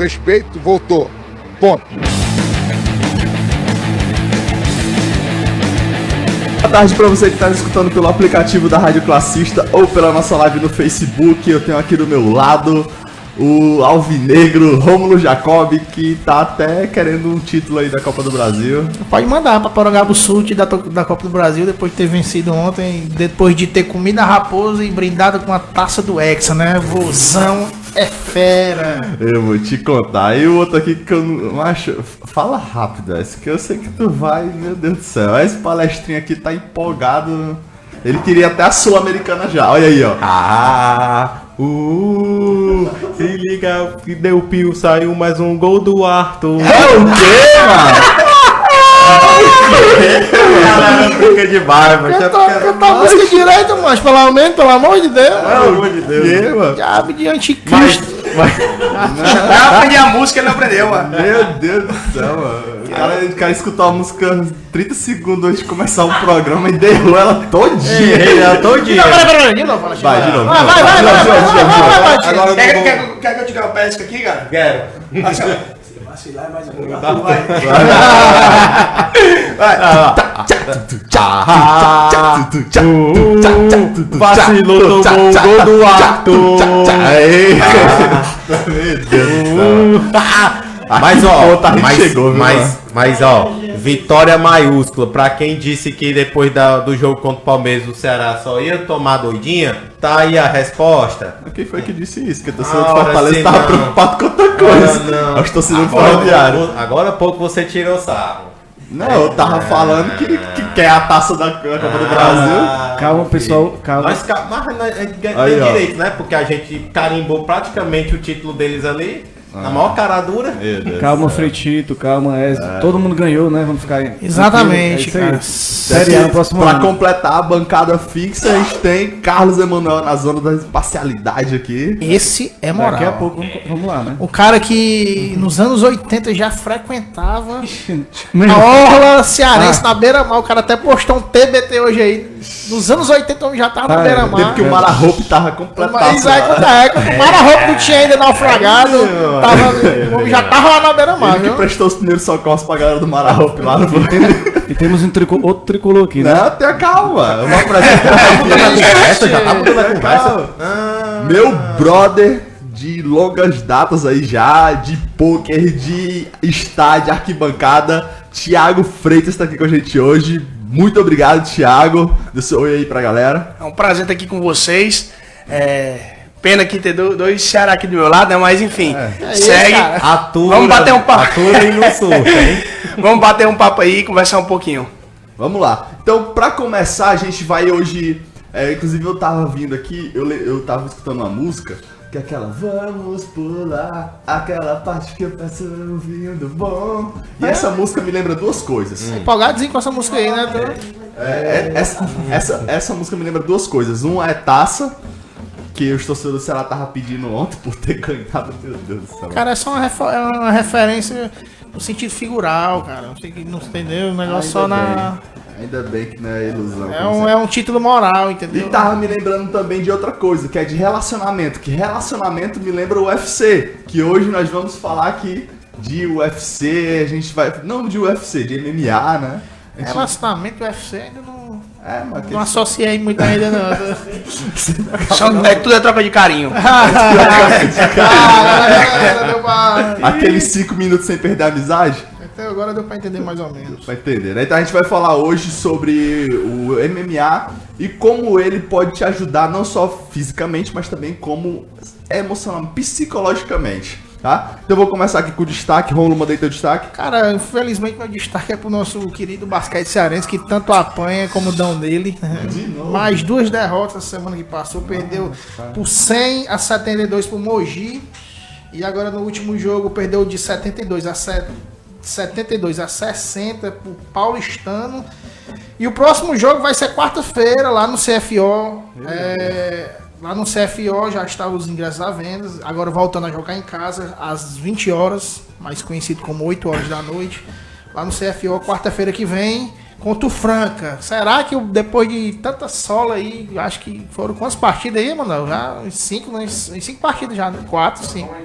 respeito, voltou. Ponto. Boa tarde para você que está escutando pelo aplicativo da Rádio Classista ou pela nossa live no Facebook. Eu tenho aqui do meu lado o alvinegro Rômulo Jacob, que tá até querendo um título aí da Copa do Brasil. Pode mandar para Porangabuçu da Copa do Brasil, depois de ter vencido ontem, depois de ter comido a raposa e brindado com a taça do Hexa, né? Vozão é fera. Eu vou te contar. E o outro aqui que eu não acho. Fala rápido, esse que eu sei que tu vai, meu Deus do céu. Esse palestrinho aqui tá empolgado. Ele queria até a Sul-Americana já. Olha aí, ó. Se liga que deu pio, saiu mais um gol do Arthur. É o quê, mano? Galera, brinca de barba. Canta a música direito, mas pelo amor de Deus. Pelo amor de Deus. Mano? Diabo de anticristo. Pra aprender a música ele não aprendeu, mano. Meu Deus do céu, mano. O cara escutou a música 30 segundos antes de começar o programa e derrubou ela todinha. Ela todinha. Peraí, de novo. Vai, de novo. Vai. Agora Quer que eu te dê uma pesca aqui, cara? quero. Vacilar mais um. Vacilou, tomou o gol do Arthur. Meu Deus do céu. Mas ó, chegou, mas ó, vitória maiúscula. Pra quem disse que depois do jogo contra o Palmeiras o Ceará só ia tomar doidinha, tá aí a resposta. Quem foi que disse isso? Que a torcida do Fortaleza tava não. preocupado com outra coisa. Acho que torcida do Ferroviário. Agora há pouco você tirou sarro. Não, eu tava falando que quer a taça da Copa do Brasil. Calma, pessoal, calma. Mas tem Aí, ó. direito, né? Porque a gente carimbou praticamente o título deles ali. Na maior cara dura. Calma, Fretito, calma, todo mundo ganhou, né? Vamos ficar aí. Exatamente, É cara. Série A no próximo Pra ano. completar a bancada fixa, a gente tem Carlos Emanuel na zona da espacialidade aqui. Esse é moral. Daqui a pouco, vamos lá, né? O cara que nos anos 80 já frequentava a Meu, orla cearense na beira-mar. O cara até postou um TBT hoje aí. Nos anos 80 eu já tava na beira-mar. Tempo que o Mara-Hope tava completado. Mas é quando a época o Mara-Hope não tinha ainda naufragado. O homem já tava lá na beira-mar, Ele que viu? prestou os primeiros socorros pra galera do Mara-Hope lá no e temos outro tricolor aqui, né? Não, tenha calma. Eu vou apresentar Essa já tá mudando a conversa. meu brother de longas datas aí já, de pôquer, de estádio, arquibancada, Thiago Freitas tá aqui com a gente hoje. Muito obrigado, Thiago. Dê seu oi aí pra galera. É um prazer estar aqui com vocês. Pena que ter dois Ceará aqui do meu lado, né? Mas enfim, segue. Atura, Vamos bater um papo. Atura e não surta, hein? Vamos bater um papo aí e conversar um pouquinho. Vamos lá. Então, pra começar, a gente vai hoje... inclusive, eu tava vindo aqui, eu tava escutando uma música, que é aquela... Vamos pular aquela parte que eu peço ouvindo bom. E essa música me lembra duas coisas. Empolgadozinho com essa música aí, né? Essa música me lembra duas coisas. Uma é Taça, que os torcedores do Ceará estavam pedindo ontem por ter ganhado. Meu Deus do céu. Cara, é só uma referência no sentido figural, cara. Não sei que não entendeu, o negócio só na... Ainda bem que não é ilusão. É um título moral, entendeu? E tava me lembrando também de outra coisa, que é de relacionamento. Que relacionamento me lembra o UFC. Que hoje nós vamos falar aqui de UFC. A gente vai... Não de UFC, de MMA, né? A gente... Relacionamento UFC ainda não... mas Não associei muito ainda, não. Tudo é troca de carinho. Aqueles 5 minutos sem perder a amizade. Até agora deu pra entender mais ou menos. Vai entender, né? Então a gente vai falar hoje sobre o MMA e como ele pode te ajudar não só fisicamente, mas também como emocionalmente, psicologicamente, tá? Então eu vou começar aqui com o destaque. Rômulo, mandei teu destaque. Cara, infelizmente meu destaque é pro nosso querido basquete cearense, que tanto apanha como dão nele. De novo. Mais 2 derrotas semana que passou, perdeu por 100-72 pro Mogi. E agora no último jogo perdeu de 72 a 60 pro Paulistano. E o próximo jogo vai ser quarta-feira lá no CFO. Lá no CFO já está os ingressos à venda. Agora voltando a jogar em casa às 20 horas, mais conhecido como 8 horas da noite. Lá no CFO, quarta-feira que vem, contra o Franca. Será que depois de tanta sola aí, acho que foram quantas partidas aí, mano? Já em 5 partidas já, né? 4, 5.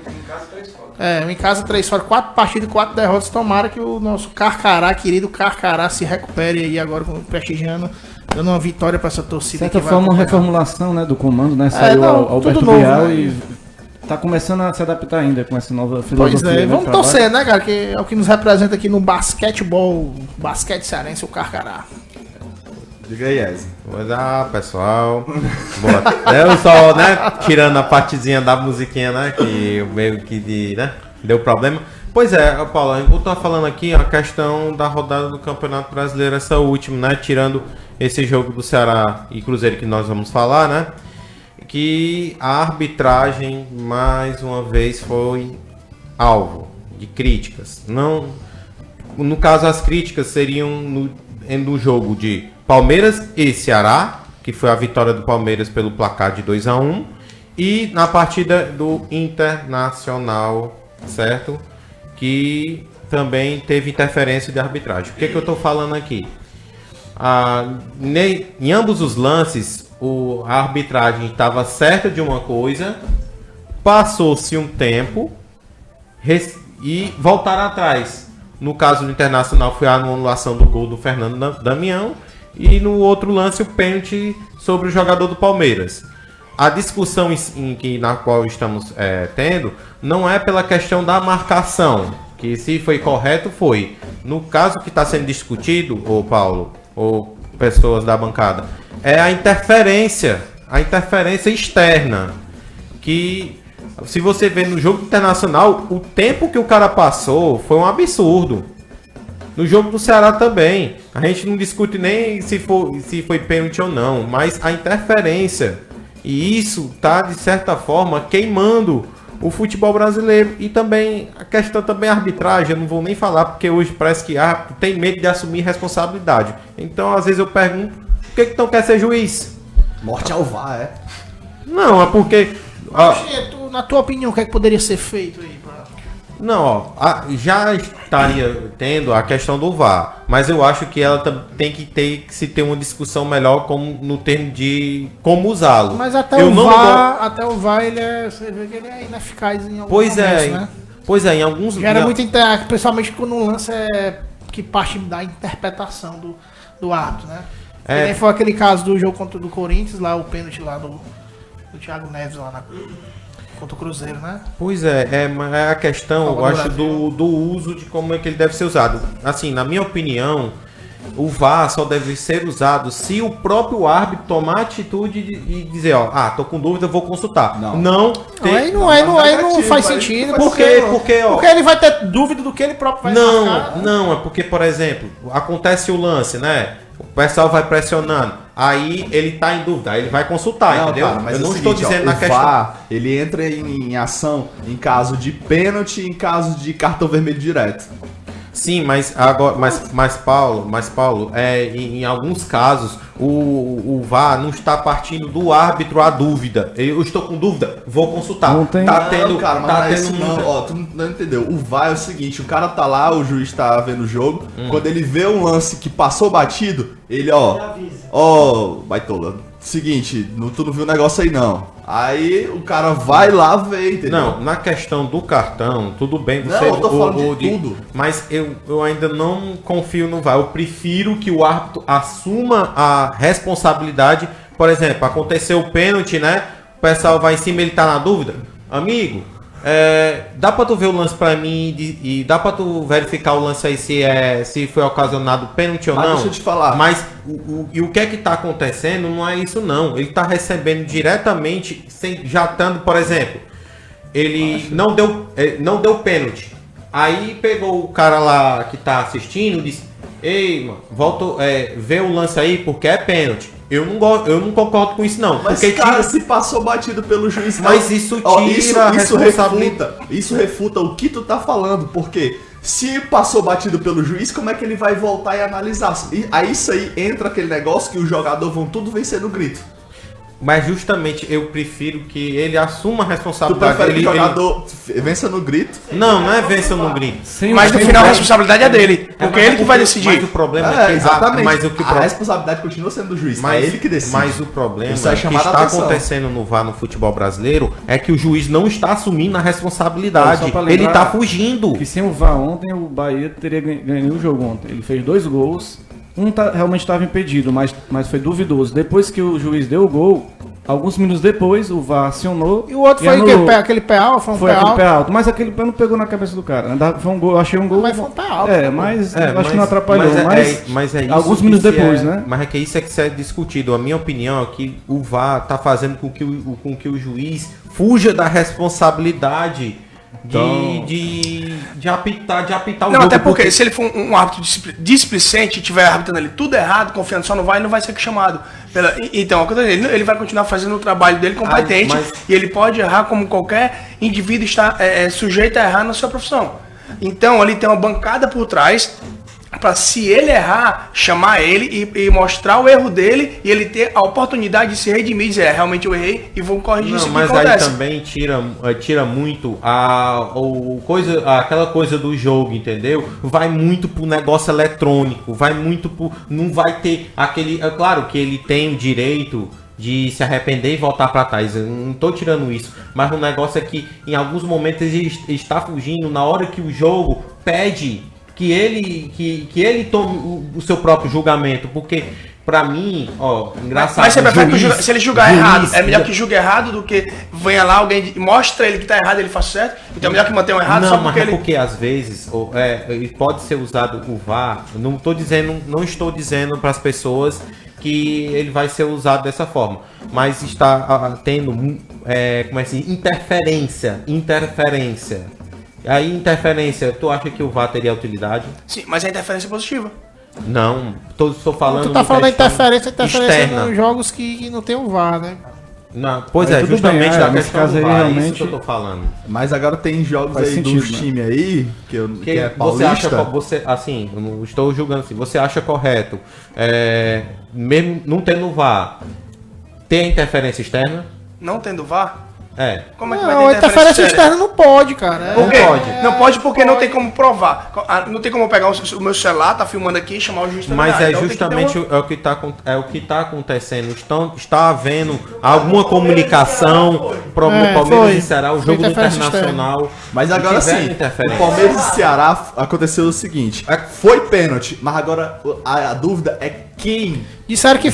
Em casa 3 fora, 4 partidas e 4 derrotas. Tomara que o nosso Carcará, querido Carcará, se recupere aí agora, prestigiando, dando uma vitória pra essa torcida. De certa forma, uma reformulação, né, do comando, né? Saiu Alberto tudo novo, Bial, né? e tá começando a se adaptar ainda com essa nova filosofia. Pois é, né, vamos trabalho. torcer, né, cara? Que é o que nos representa aqui no basquetebol, basquete cearense, o Carcará. Diga aí, Ez. Pois pessoal. Boa. Eu só, né, tirando a partezinha da musiquinha, né, que meio que né, deu problema. Pois é, Paulo, eu tô falando aqui a questão da rodada do Campeonato Brasileiro, essa última, né, tirando esse jogo do Ceará e Cruzeiro que nós vamos falar, né, que a arbitragem, mais uma vez, foi alvo de críticas. Não, no caso, as críticas seriam no jogo de Palmeiras e Ceará, que foi a vitória do Palmeiras pelo placar de 2-1, e na partida do Internacional, certo? Que também teve interferência de arbitragem. O que eu estou falando aqui? Em ambos os lances, a arbitragem estava certa de uma coisa, passou-se um tempo e voltaram atrás. No caso do Internacional foi a anulação do gol do Fernando Damião, e no outro lance o pênalti sobre o jogador do Palmeiras. A discussão na qual estamos tendo não é pela questão da marcação, que se foi correto, foi. No caso que está sendo discutido, ô Paulo, ou pessoas da bancada, é a interferência externa, que se você ver no jogo internacional, o tempo que o cara passou foi um absurdo. No jogo do Ceará também, a gente não discute nem se foi pênalti ou não, mas a interferência, e isso tá de certa forma queimando o futebol brasileiro. E também a questão também arbitragem, eu não vou nem falar porque hoje parece que tem medo de assumir responsabilidade. Então às vezes eu pergunto, por que não quer ser juiz? Morte ao VAR, é? Não, é porque... Na tua opinião, o que é que poderia ser feito aí? Não, já estaria tendo a questão do VAR, mas eu acho que ela tem que ter uma discussão melhor no termo de como usá-lo. Mas até o VAR, você vê que ele é ineficaz em alguns momentos, né? Pois é, em alguns... Gera muito, principalmente quando um lance que parte da interpretação do árbitro, né? Que nem foi aquele caso do jogo contra do Corinthians, lá o pênalti lá do Thiago Neves lá contra o Cruzeiro, né? Pois é a questão, eu acho, do uso de como é que ele deve ser usado. Assim, na minha opinião, o VAR só deve ser usado se o próprio árbitro tomar a atitude e dizer, tô com dúvida, vou consultar. Não faz sentido. Porque ele vai ter dúvida do que ele próprio vai marcar. Não, é porque, por exemplo, acontece o lance, né? O pessoal vai pressionando, aí ele tá em dúvida, aí ele vai consultar, entendeu? Cara, mas eu não seguinte, estou dizendo na o questão... VAR, ele entra em ação em caso de pênalti, em caso de cartão vermelho direto. Sim, mas agora, mas Paulo, em alguns casos o VAR não está partindo do árbitro a dúvida. Eu estou com dúvida, vou consultar. Não tem... Cara, mas não é isso não. Ó, tu não entendeu. O VAR é o seguinte, o cara tá lá, o juiz tá vendo o jogo, quando ele vê um lance que passou batido, ele baitola, seguinte, tu não viu o negócio aí não. Aí o cara vai lá ver, entendeu? Não, na questão do cartão, tudo bem. Não, eu tô falando de tudo. Mas eu ainda não confio no VAR. Eu prefiro que o árbitro assuma a responsabilidade. Por exemplo, aconteceu o pênalti, né? O pessoal vai em cima, ele tá na dúvida. Amigo, dá pra tu ver o lance pra mim e dá pra tu verificar o lance aí se foi ocasionado pênalti ou não? Deixa eu te falar. Mas o que é que tá acontecendo não é isso não. Ele tá recebendo diretamente, já estando, por exemplo, ele não deu pênalti. Aí pegou o cara lá que tá assistindo e disse, ei, mano, volta, vê o lance aí porque é pênalti. Eu não concordo com isso não. Mas, porque cara, se passou batido pelo juiz... Mas isso tira a responsabilidade. Isso refuta o que tu tá falando, porque se passou batido pelo juiz, como é que ele vai voltar e analisar? E aí isso aí entra aquele negócio que os jogadores vão tudo vencer no grito. Mas justamente eu prefiro que ele assuma a Tu responsabilidade. prefere que o Ele- jogador vença no grito? Não é vença no grito. Mas no final a responsabilidade é dele. Porque é ele que vai Mas decidir. o problema é que exatamente. mas o que a responsabilidade continua sendo do juiz, é ele que decide. Mas o problema Isso é que chamar a está atenção. acontecendo no VAR no futebol brasileiro é que o juiz não está assumindo a Só responsabilidade. pra lembrar Ele está fugindo. Que sem o VAR ontem, o Bahia teria ganho o jogo ontem. Ele fez 2 gols. Um realmente estava impedido, mas foi duvidoso. Depois que o juiz deu o gol, alguns minutos depois, o VAR acionou. E o outro foi o quê? anulou. Aquele pé alto? Foi um Foi pé aquele alto? pé alto. Mas aquele pé não pegou na cabeça do cara. Foi um gol, eu achei um gol. Mas foi um pé alto. Mas eu acho que não atrapalhou. Mas é isso alguns que minutos se depois, é, né? Mas é que isso é que se é discutido. A minha opinião é que o VAR está fazendo com que o juiz fuja da responsabilidade de apitar o Não, jogo. até porque se ele for um árbitro displicente e estiver arbitrando ali tudo errado, confiando só no VAR, ele não vai ser chamado. Então, ele vai continuar fazendo o trabalho dele competente e ele pode errar como qualquer indivíduo está sujeito a errar na sua profissão. Então, ali tem uma bancada por trás para, se ele errar, chamar ele e mostrar o erro dele e ele ter a oportunidade de se redimir e dizer, realmente eu errei e vou corrigir isso Não, que mas aí acontece. também tira muito aquela coisa do jogo, entendeu? Vai muito pro negócio eletrônico, vai muito pro... Não vai ter aquele... É claro que ele tem o direito de se arrepender e voltar para trás. Eu não tô tirando isso. Mas o negócio é que em alguns momentos ele está fugindo na hora que o jogo pede que ele tome o seu próprio julgamento. Porque, pra mim, engraçado. Mas você prefere juiz, se ele julgar juiz, errado, é melhor que julgue errado do que venha lá alguém e mostra ele que tá errado e ele faz certo. Então é melhor que mantenha o errado Não, só mas porque é ele... porque às vezes ele pode ser usado o VAR. Não estou dizendo para as pessoas que ele vai ser usado dessa forma, mas está tendo como é assim, interferência. Aí interferência, tu acha que o VAR teria utilidade? Sim, mas é interferência positiva. Não, estou falando. Tu tá falando da questão interferência externa. nos jogos que não tem o VAR, né? Não, pois Aí é, tudo justamente bem, da nesse questão caso do aí, VAR, é isso realmente- que eu tô falando. Mas agora tem jogos Faz aí sentido, dos né? times aí, que é Você acha, paulista. assim, eu não estou julgando assim, você acha correto, mesmo não tendo VAR, ter interferência externa? Não tendo VAR, É. como é que Não, vai a ter interferência externa não pode, cara. Por quê? Não pode. Não pode porque não tem como provar. Não tem como eu pegar o meu celular, tá filmando aqui e chamar o juiz pra Mas olhar. é Então tem que ter justamente uma- o que tá acontecendo. Está havendo alguma comunicação, Palmeiras foi. e Ceará, o Foi jogo do interferência Internacional. Mas e agora tiveram sim, interferência. o Palmeiras e Ceará aconteceu o seguinte: foi pênalti, mas agora a dúvida é quem Disseram que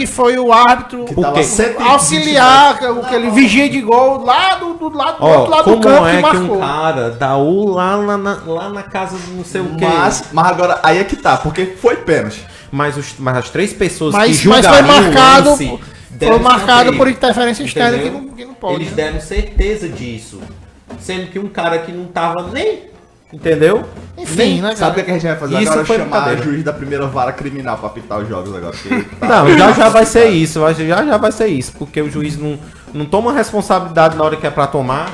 foi o árbitro que Por tava quê? 120 auxiliar, aquele vigia de gol lá do lado do Ó, outro lado do como campo é que que um marcou. cara dá lá na casa do não sei o quê? Mas agora aí é que tá, porque foi pênalti. Mas as três pessoas que Mas julgariam foi marcado, o lance foi deram marcado escanteio, por interferência externa entendeu? que não pode. Eles né? deram certeza disso. Sendo que um cara que não tava nem... Entendeu? Enfim, né, Sabe o cara? que a gente vai fazer Isso agora? foi Chamar brincadeira. juiz da primeira vara criminal pra apitar os jogos agora. que tá- Não, já vai ser isso. Já vai ser isso. Porque o juiz não toma responsabilidade na hora que é pra tomar.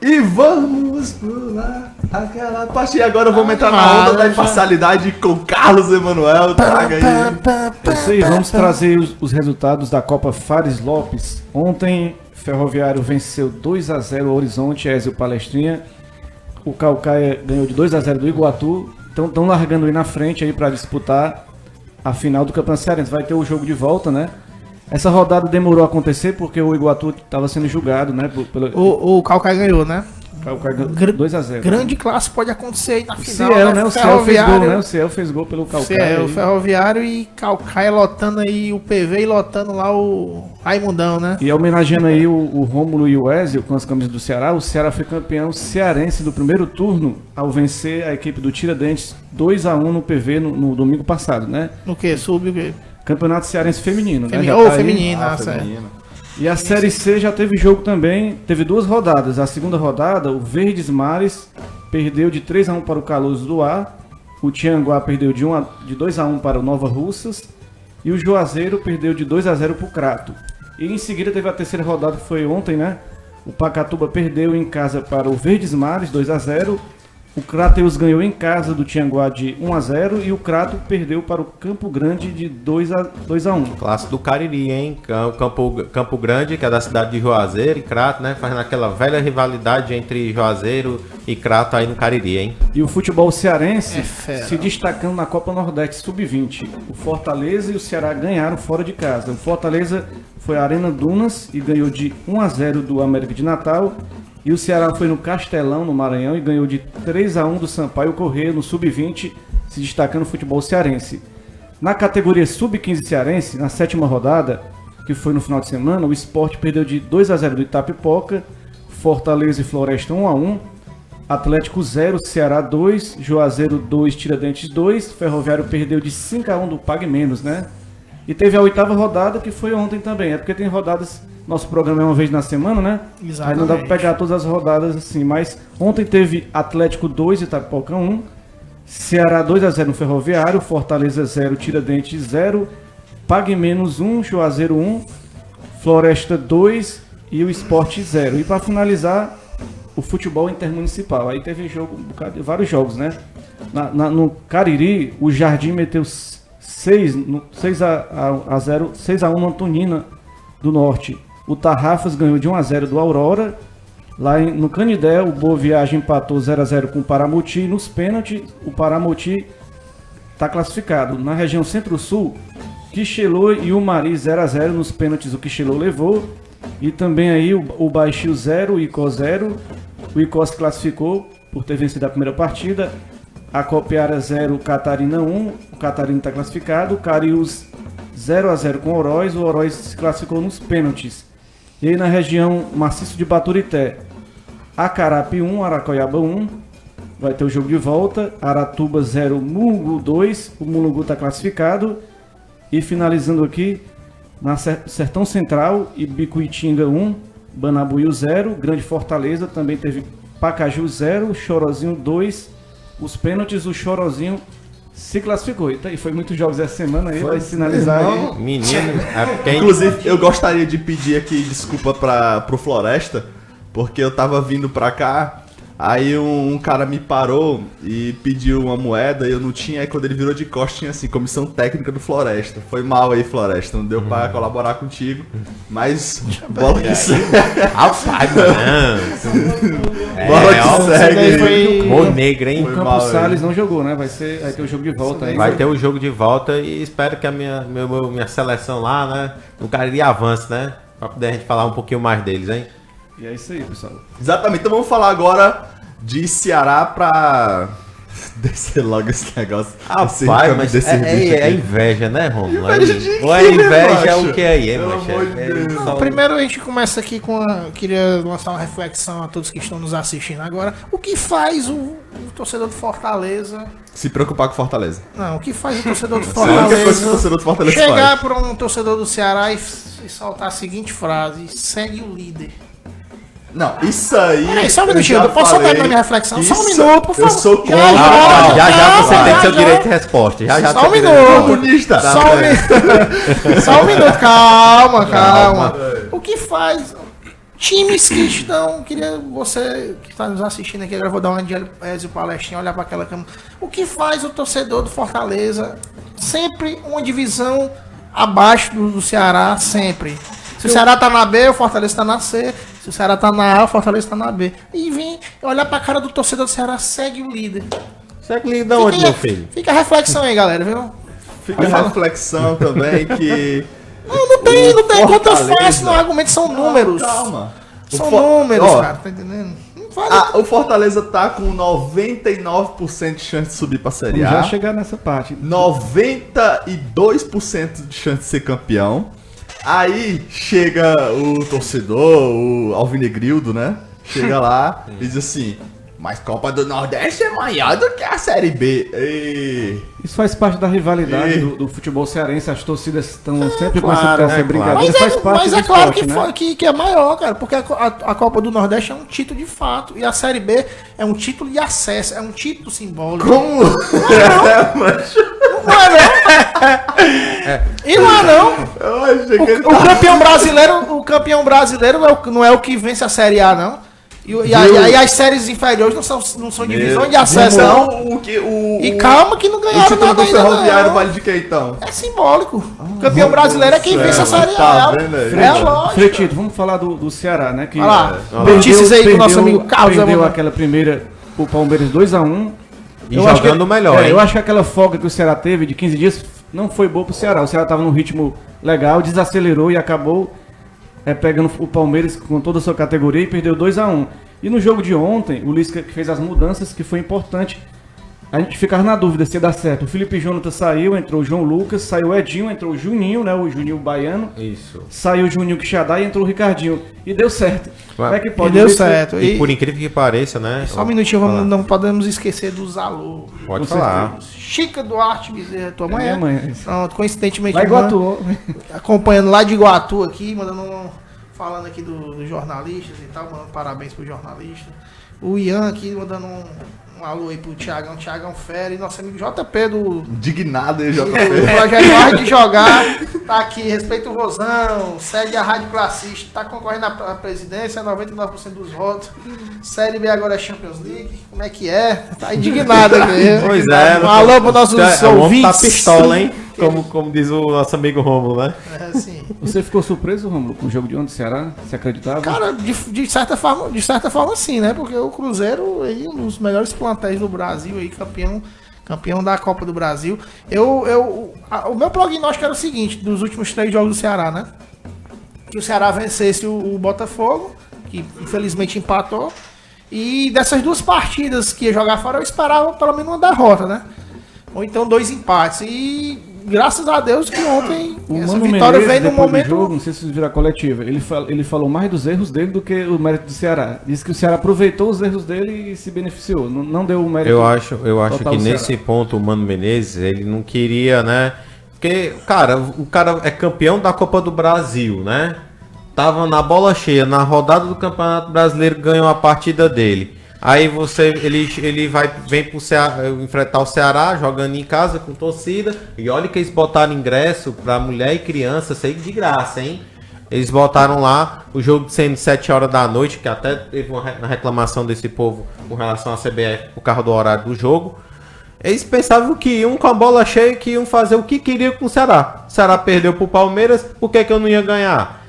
E vamos pular aquela parte. E agora vamos entrar na onda da imparcialidade com Carlos Emanuel. Traga aí. É isso aí, vamos trazer os resultados da Copa Fares Lopes. Ontem, Ferroviário venceu 2-0 o Horizonte, Ezio Palestrinha. O Caucaia ganhou de 2-0 do Iguatu. Então estão largando aí na frente aí para disputar a final do Campeonato Cearense. Vai ter o jogo de volta, né? Essa rodada demorou a acontecer porque o Iguatu estava sendo julgado, né? Pelo O Calcaia ganhou, né? Caucaia ganhou 2-0. Grande classe pode acontecer aí na O final. Ciel, né? O Ciel fez gol, Ferroviário, né? O Ciel fez gol pelo Caucaia. Ciel, o aí. Ferroviário e Calcaia lotando aí o PV e lotando lá o Raimundão, né? E homenageando aí o Rômulo e o Ezio com as camisas do Ceará, o Ceará foi campeão cearense do primeiro turno ao vencer a equipe do Tiradentes 2-1 no PV no domingo passado, né? No que? Sub o quê? Campeonato Cearense feminino, né? Já Ou tá aí. feminino, Ah, nossa, é. feminino. E a Série C já teve jogo também, teve 2 rodadas. A segunda rodada, o Verdes Mares perdeu de 3-1 para o Caloso do Ar, o Tianguá perdeu de 2-1 para o Nova Russas e o Juazeiro perdeu de 2-0 para o Crato. E em seguida teve a terceira rodada, que foi ontem, né? O Pacatuba perdeu em casa para o Verdes Mares 2-0, O Crateus ganhou em casa do Tianguá de 1-0 e o Crato perdeu para o Campo Grande de 2-1. Clássico do Cariri, hein? Campo Grande, que é da cidade de Juazeiro, e Crato, né? Fazendo aquela velha rivalidade entre Juazeiro e Crato aí no Cariri, hein? E o futebol cearense fera. se destacando na Copa Nordeste Sub-20. O Fortaleza e o Ceará ganharam fora de casa. O Fortaleza foi à Arena Dunas e ganhou de 1-0 do América de Natal. E o Ceará foi no Castelão, no Maranhão, e ganhou de 3-1 do Sampaio Corrêa no Sub-20, se destacando no futebol cearense. Na categoria Sub-15 cearense, na 7ª rodada, que foi no final de semana, o Sport perdeu de 2-0 do Itapipoca, Fortaleza e Floresta 1-1, Atlético 0, Ceará 2, Juazeiro 2, Tiradentes 2, Ferroviário perdeu de 5-1 do Pague Menos, né? E teve a 8ª rodada, que foi ontem também, é porque tem rodadas... Nosso programa é uma vez na semana, né? Exatamente. Aí não dá pra pegar todas as rodadas assim, mas ontem teve Atlético 2, Itapipoca 1, Ceará 2-0 no Ferroviário, Fortaleza 0, Tiradentes 0, Pague Menos 1, Juazeiro 1, Floresta 2 e o Sport 0. E para finalizar, o futebol intermunicipal. Aí teve jogo, vários jogos, né? No Cariri, o Jardim meteu 6-0, 6-1 no Antonina do Norte. O Tarrafas ganhou de 1-0 do Aurora. Lá no Canidé, o Boa Viagem empatou 0-0 com o Paramoti. Nos pênaltis, o Paramoti está classificado. Na região Centro-Sul, Quixelô e o Mari 0-0. Nos pênaltis, o Quixelô levou. E também aí o Baixio 0, o Icó 0. O Icó se classificou por ter vencido a primeira partida. A Copiara 0, Catarina 1. O Catarina está classificado. O Cariús 0-0 com o Oroz se classificou nos pênaltis. E aí na região Maciço de Baturité, Acarape 1, Aracoiaba 1, vai ter o jogo de volta, Aratuba 0, Mulungu 2, o Mulungu está classificado. E finalizando aqui, na Sertão Central, Ibicuitinga 1, Banabuiú 0, Grande Fortaleza também teve Pacaju 0, Chorozinho 2, os pênaltis, o Chorozinho se classificou. E foi muitos jogos essa semana aí, vai finalizar aí. Menino, Inclusive, eu gostaria de pedir aqui desculpa pro Floresta, porque eu tava vindo pra cá, aí um cara me parou e pediu uma moeda e eu não tinha, aí quando ele virou de costas tinha assim, comissão técnica do Floresta. Foi mal aí, Floresta, não deu pra colaborar contigo, mas bola que segue. Rapaz, Bola que segue. Foi... O negro, hein? O Campos Salles não jogou, né? Vai ter o jogo de volta aí. Vai ter o jogo de volta e espero que a minha seleção lá, né? No Cariri avance, né? Pra poder a gente falar um pouquinho mais deles, hein? E é isso aí, pessoal. Exatamente, então vamos falar agora de Ceará pra descer logo esse negócio. Rapaz, mas é inveja, né, Romulo? Inveja de Ou é quê, inveja macho? o que aí, hein, Pelo macho? amor de Deus. Não, primeiro a gente começa aqui com queria lançar uma reflexão a todos que estão nos assistindo agora. O que faz o torcedor do Fortaleza... Se preocupar com Fortaleza. Não, o que faz o torcedor do A única coisa que o Fortaleza... torcedor do Fortaleza chegar faz. para um torcedor do Ceará e soltar a seguinte frase: segue o líder. Não, isso aí. Peraí, só um minutinho, eu posso soltar na minha reflexão? Só um isso minuto, por favor. Eu sou contra. Já você tem seu já. direito de resposta. Já Só um tem minuto. Comunista. Só um minuto. Só um minuto, calma. O que faz times que estão... Queria você que está nos assistindo aqui, agora eu vou dar uma de Ezio Palestrinha, olhar para aquela câmera. O que faz o torcedor do Fortaleza sempre uma divisão abaixo do Ceará, sempre? Se o Ceará tá na B, o Fortaleza tá na C. Se o Ceará tá na A, o Fortaleza tá na B. E vem olhar pra cara do torcedor do Ceará, segue o líder. Segue o líder da onde, meu filho? Fica a reflexão aí, galera, viu? Fica a reflexão também que. Não tem conta Fortaleza. fácil no argumento, são números. Calma. São O For- números, Ó, cara, tá entendendo? Não vale. O Fortaleza tá com 99% de chance de subir pra Série Vamos já A. chegar nessa parte. 92% de chance de ser campeão. Aí chega o torcedor, o Alvinegrildo, né? Chega lá e diz assim: mas Copa do Nordeste é maior do que a Série B. Ei. Isso faz parte da rivalidade do futebol cearense. As torcidas estão sempre com claro, essa brincadeira. Mas Faz parte do claro esporte, né? que é maior, cara, porque a Copa do Nordeste é um título de fato e a Série B é um título de acesso, é um título simbólico. Como? Não é não? E não é não? Eu achei que ele O campeão brasileiro não é o que vence a Série A, não. E aí as séries inferiores não são divisões de acesso. Então, Não. o E calma que não o ganharam título nada do ainda, Ferroviário não. vale de quê, então? É simbólico. O campeão brasileiro é quem vence a Série tá A. vendo aí? É lógico. Fretito, vamos falar do Ceará, né? Que Olha lá, notícias aí com o nosso amigo Carlos. Perdeu Evandro. aquela primeira, o Palmeiras 2-1. E Eu acho jogando que- melhor, hein? Eu acho que aquela folga que o Ceará teve de 15 dias não foi boa pro Ceará. O Ceará tava num ritmo legal, desacelerou e acabou pegando o Palmeiras com toda a sua categoria e perdeu 2-1. E no jogo de ontem, o Lisca que fez as mudanças, que foi importante. A gente ficava na dúvida se ia dar certo. O Felipe Jonathan saiu, entrou o João Lucas, saiu o Edinho, entrou o Juninho, né? O Juninho baiano. Isso. Saiu o Juninho Quixadá e entrou o Ricardinho. E deu certo. Como é que E pode deu ver se- certo. E por incrível que pareça, né? Só um minutinho, não podemos esquecer dos alô. Pode Com falar. Chica Duarte Bezerra, tua mãe É, é? mãe. Pronto, coincidentemente, Vai irmã, Iguatu. acompanhando lá de Iguatu aqui, falando aqui dos jornalistas e tal, mandando parabéns pro jornalista. O Ian aqui mandando um alô aí pro Thiagão Fera e nosso amigo JP do Indignado aí, do JP. projeto Hora de Jogar, tá aqui, respeita o Rosão, segue a Rádio Classista, tá concorrendo à presidência, 99% dos votos. Série B agora é Champions League, como é que é? Tá indignado aqui. Pois é. Um alô para nossos O homem ouvintes. tá pistola, hein? Como diz o nosso amigo Rômulo, né? É, assim. Você ficou surpreso, Romulo, com o jogo de ontem do Ceará? Você acreditava? Cara, de certa forma sim, né? Porque o Cruzeiro aí, um dos melhores plantéis do Brasil aí, campeão da Copa do Brasil. O meu prognóstico era o seguinte, dos últimos 3 jogos do Ceará, né? Que o Ceará vencesse o Botafogo, que infelizmente empatou. E dessas 2 partidas que ia jogar fora, eu esperava pelo menos uma derrota, né? Ou então 2 empates. E graças a Deus que ontem O essa Mano vitória Menezes, veio num depois do momento... jogo, não sei se vocês viram a coletiva, ele falou mais dos erros dele do que o mérito do Ceará. Disse que o Ceará aproveitou os erros dele e se beneficiou. Não deu o mérito. Eu acho total que do nesse Ceará. ponto o Mano Menezes, ele não queria, né? Porque, cara, o cara é campeão da Copa do Brasil, né? Tava na bola cheia, na rodada do Campeonato Brasileiro, ganhou a partida dele. Aí ele vem pro Ceará, enfrentar o Ceará, jogando em casa com torcida. E olha que eles botaram ingresso pra mulher e criança, sei de graça, hein? Eles botaram lá o jogo sendo 7 horas da noite, que até teve uma reclamação desse povo com relação à CBF por causa do horário do jogo. Eles pensavam que iam com a bola cheia, que iam fazer o que queriam com o Ceará. O Ceará perdeu pro Palmeiras, por que eu não ia ganhar?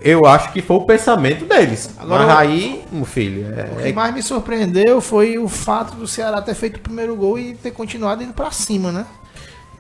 Eu acho que foi o pensamento deles. Agora, mas aí, meu filho, O que mais me surpreendeu foi o fato do Ceará ter feito o primeiro gol e ter continuado indo pra cima, né?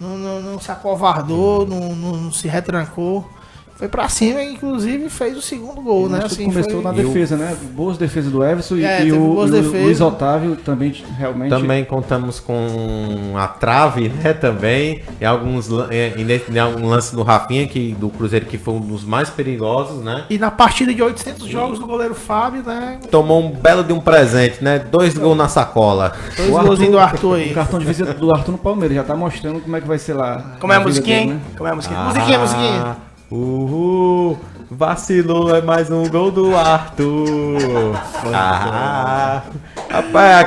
Não se acovardou, não se retrancou. Foi pra cima e inclusive fez o segundo gol, né? Tudo Assim, começou foi... na defesa, né? Boas defesas do Everson e teve o boas defesas. Luiz Otávio também realmente. também contamos com a trave, né? Também. Em alguns em algum lance do Rafinha, do Cruzeiro, que foi um dos mais perigosos, né? E na partida de 800 jogos do goleiro Fábio, né? Tomou um belo de um presente, né? 2 gols na sacola. 2 golzinhos do Arthur aí. O cartão de visita do Arthur no Palmeiras já tá mostrando como é que vai ser lá. Como é a vida musiquinha, dele, hein? né? Como é a musiquinha? Musiquinha. Uhul, vacilou, é mais um gol do Arthur. Rapaz,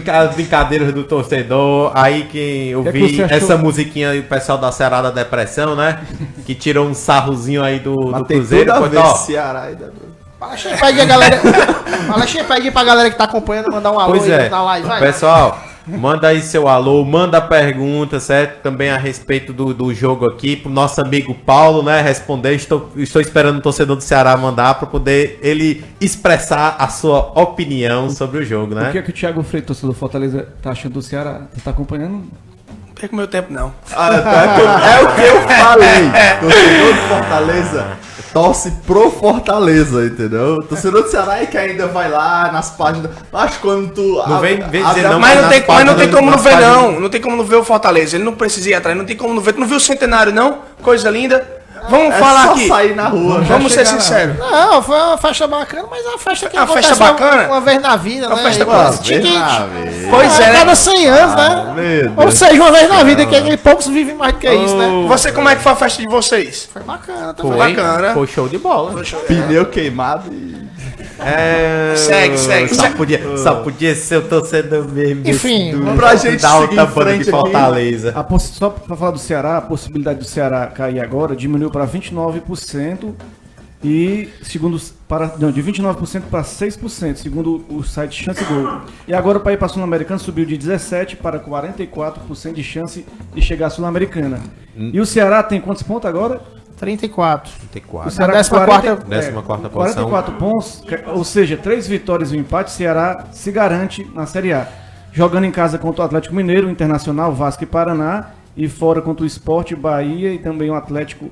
as brincadeiras do torcedor. Aí que eu Que é que vi você achou? essa musiquinha aí, o pessoal da Ceará da Depressão, né? Que tirou um sarrozinho aí do Mas tem Cruzeiro. tudo a Pois, ver ó, Ceará ainda. Fala, pede a galera. Fala, pede pra galera que tá acompanhando mandar um alô Pois aí é, na live. Vai. pessoal, manda aí seu alô, manda pergunta, certo? Também a respeito do jogo aqui, pro nosso amigo Paulo, né, responder. Estou esperando o torcedor do Ceará mandar para poder ele expressar a sua opinião sobre o jogo, O né? que é que o Thiago Freitas, torcedor do Fortaleza, tá achando do Ceará? Você tá acompanhando? Não perco meu tempo, não. É o que eu falei. Torcedor do Fortaleza torce pro Fortaleza, entendeu? Torcedor do Ceará é que ainda vai lá nas páginas. Acho que quando tu. Não vem dizer não, Mas não tem como não nas ver, páginas- não. Não tem como não ver o Fortaleza. Ele não precisa ir atrás. Não tem como não ver. Tu não viu o Centenário, não? Coisa linda. Vamos falar só aqui. sair na rua. Vamos ser sinceros. Não, foi uma festa bacana, mas é uma festa que Uma acontece festa bacana? uma vez na vida, Uma né? festa E, pô, boa. tinha que- Pois é, né? Cada 100 anos, né? Meu Ou Deus. seja, uma vez na vida, que poucos vivem mais do que isso, né? Você, como é que foi a festa de vocês? Foi bacana também. Foi, bacana. foi show de bola. Pneu queimado e. Segue. Só podia ser o torcedor mesmo. Enfim, pra gente da seguir alta em banda frente de aqui. Fortaleza. Só para falar do Ceará, a possibilidade do Ceará cair agora diminuiu para 29%. E de 29% para 6%, segundo o site Chance Gol. E agora para ir para a Sul-Americana subiu de 17% para 44% de chance de chegar à Sul-Americana. E o Ceará tem quantos pontos agora? 34. O 34. Ceará Na 14ª 14ª posição. 44 pontos, ou seja, 3 vitórias e um empate, o Ceará se garante na Série A. Jogando em casa contra o Atlético Mineiro, o Internacional, Vasco e Paraná, e fora contra o Sport, Bahia e também o Atlético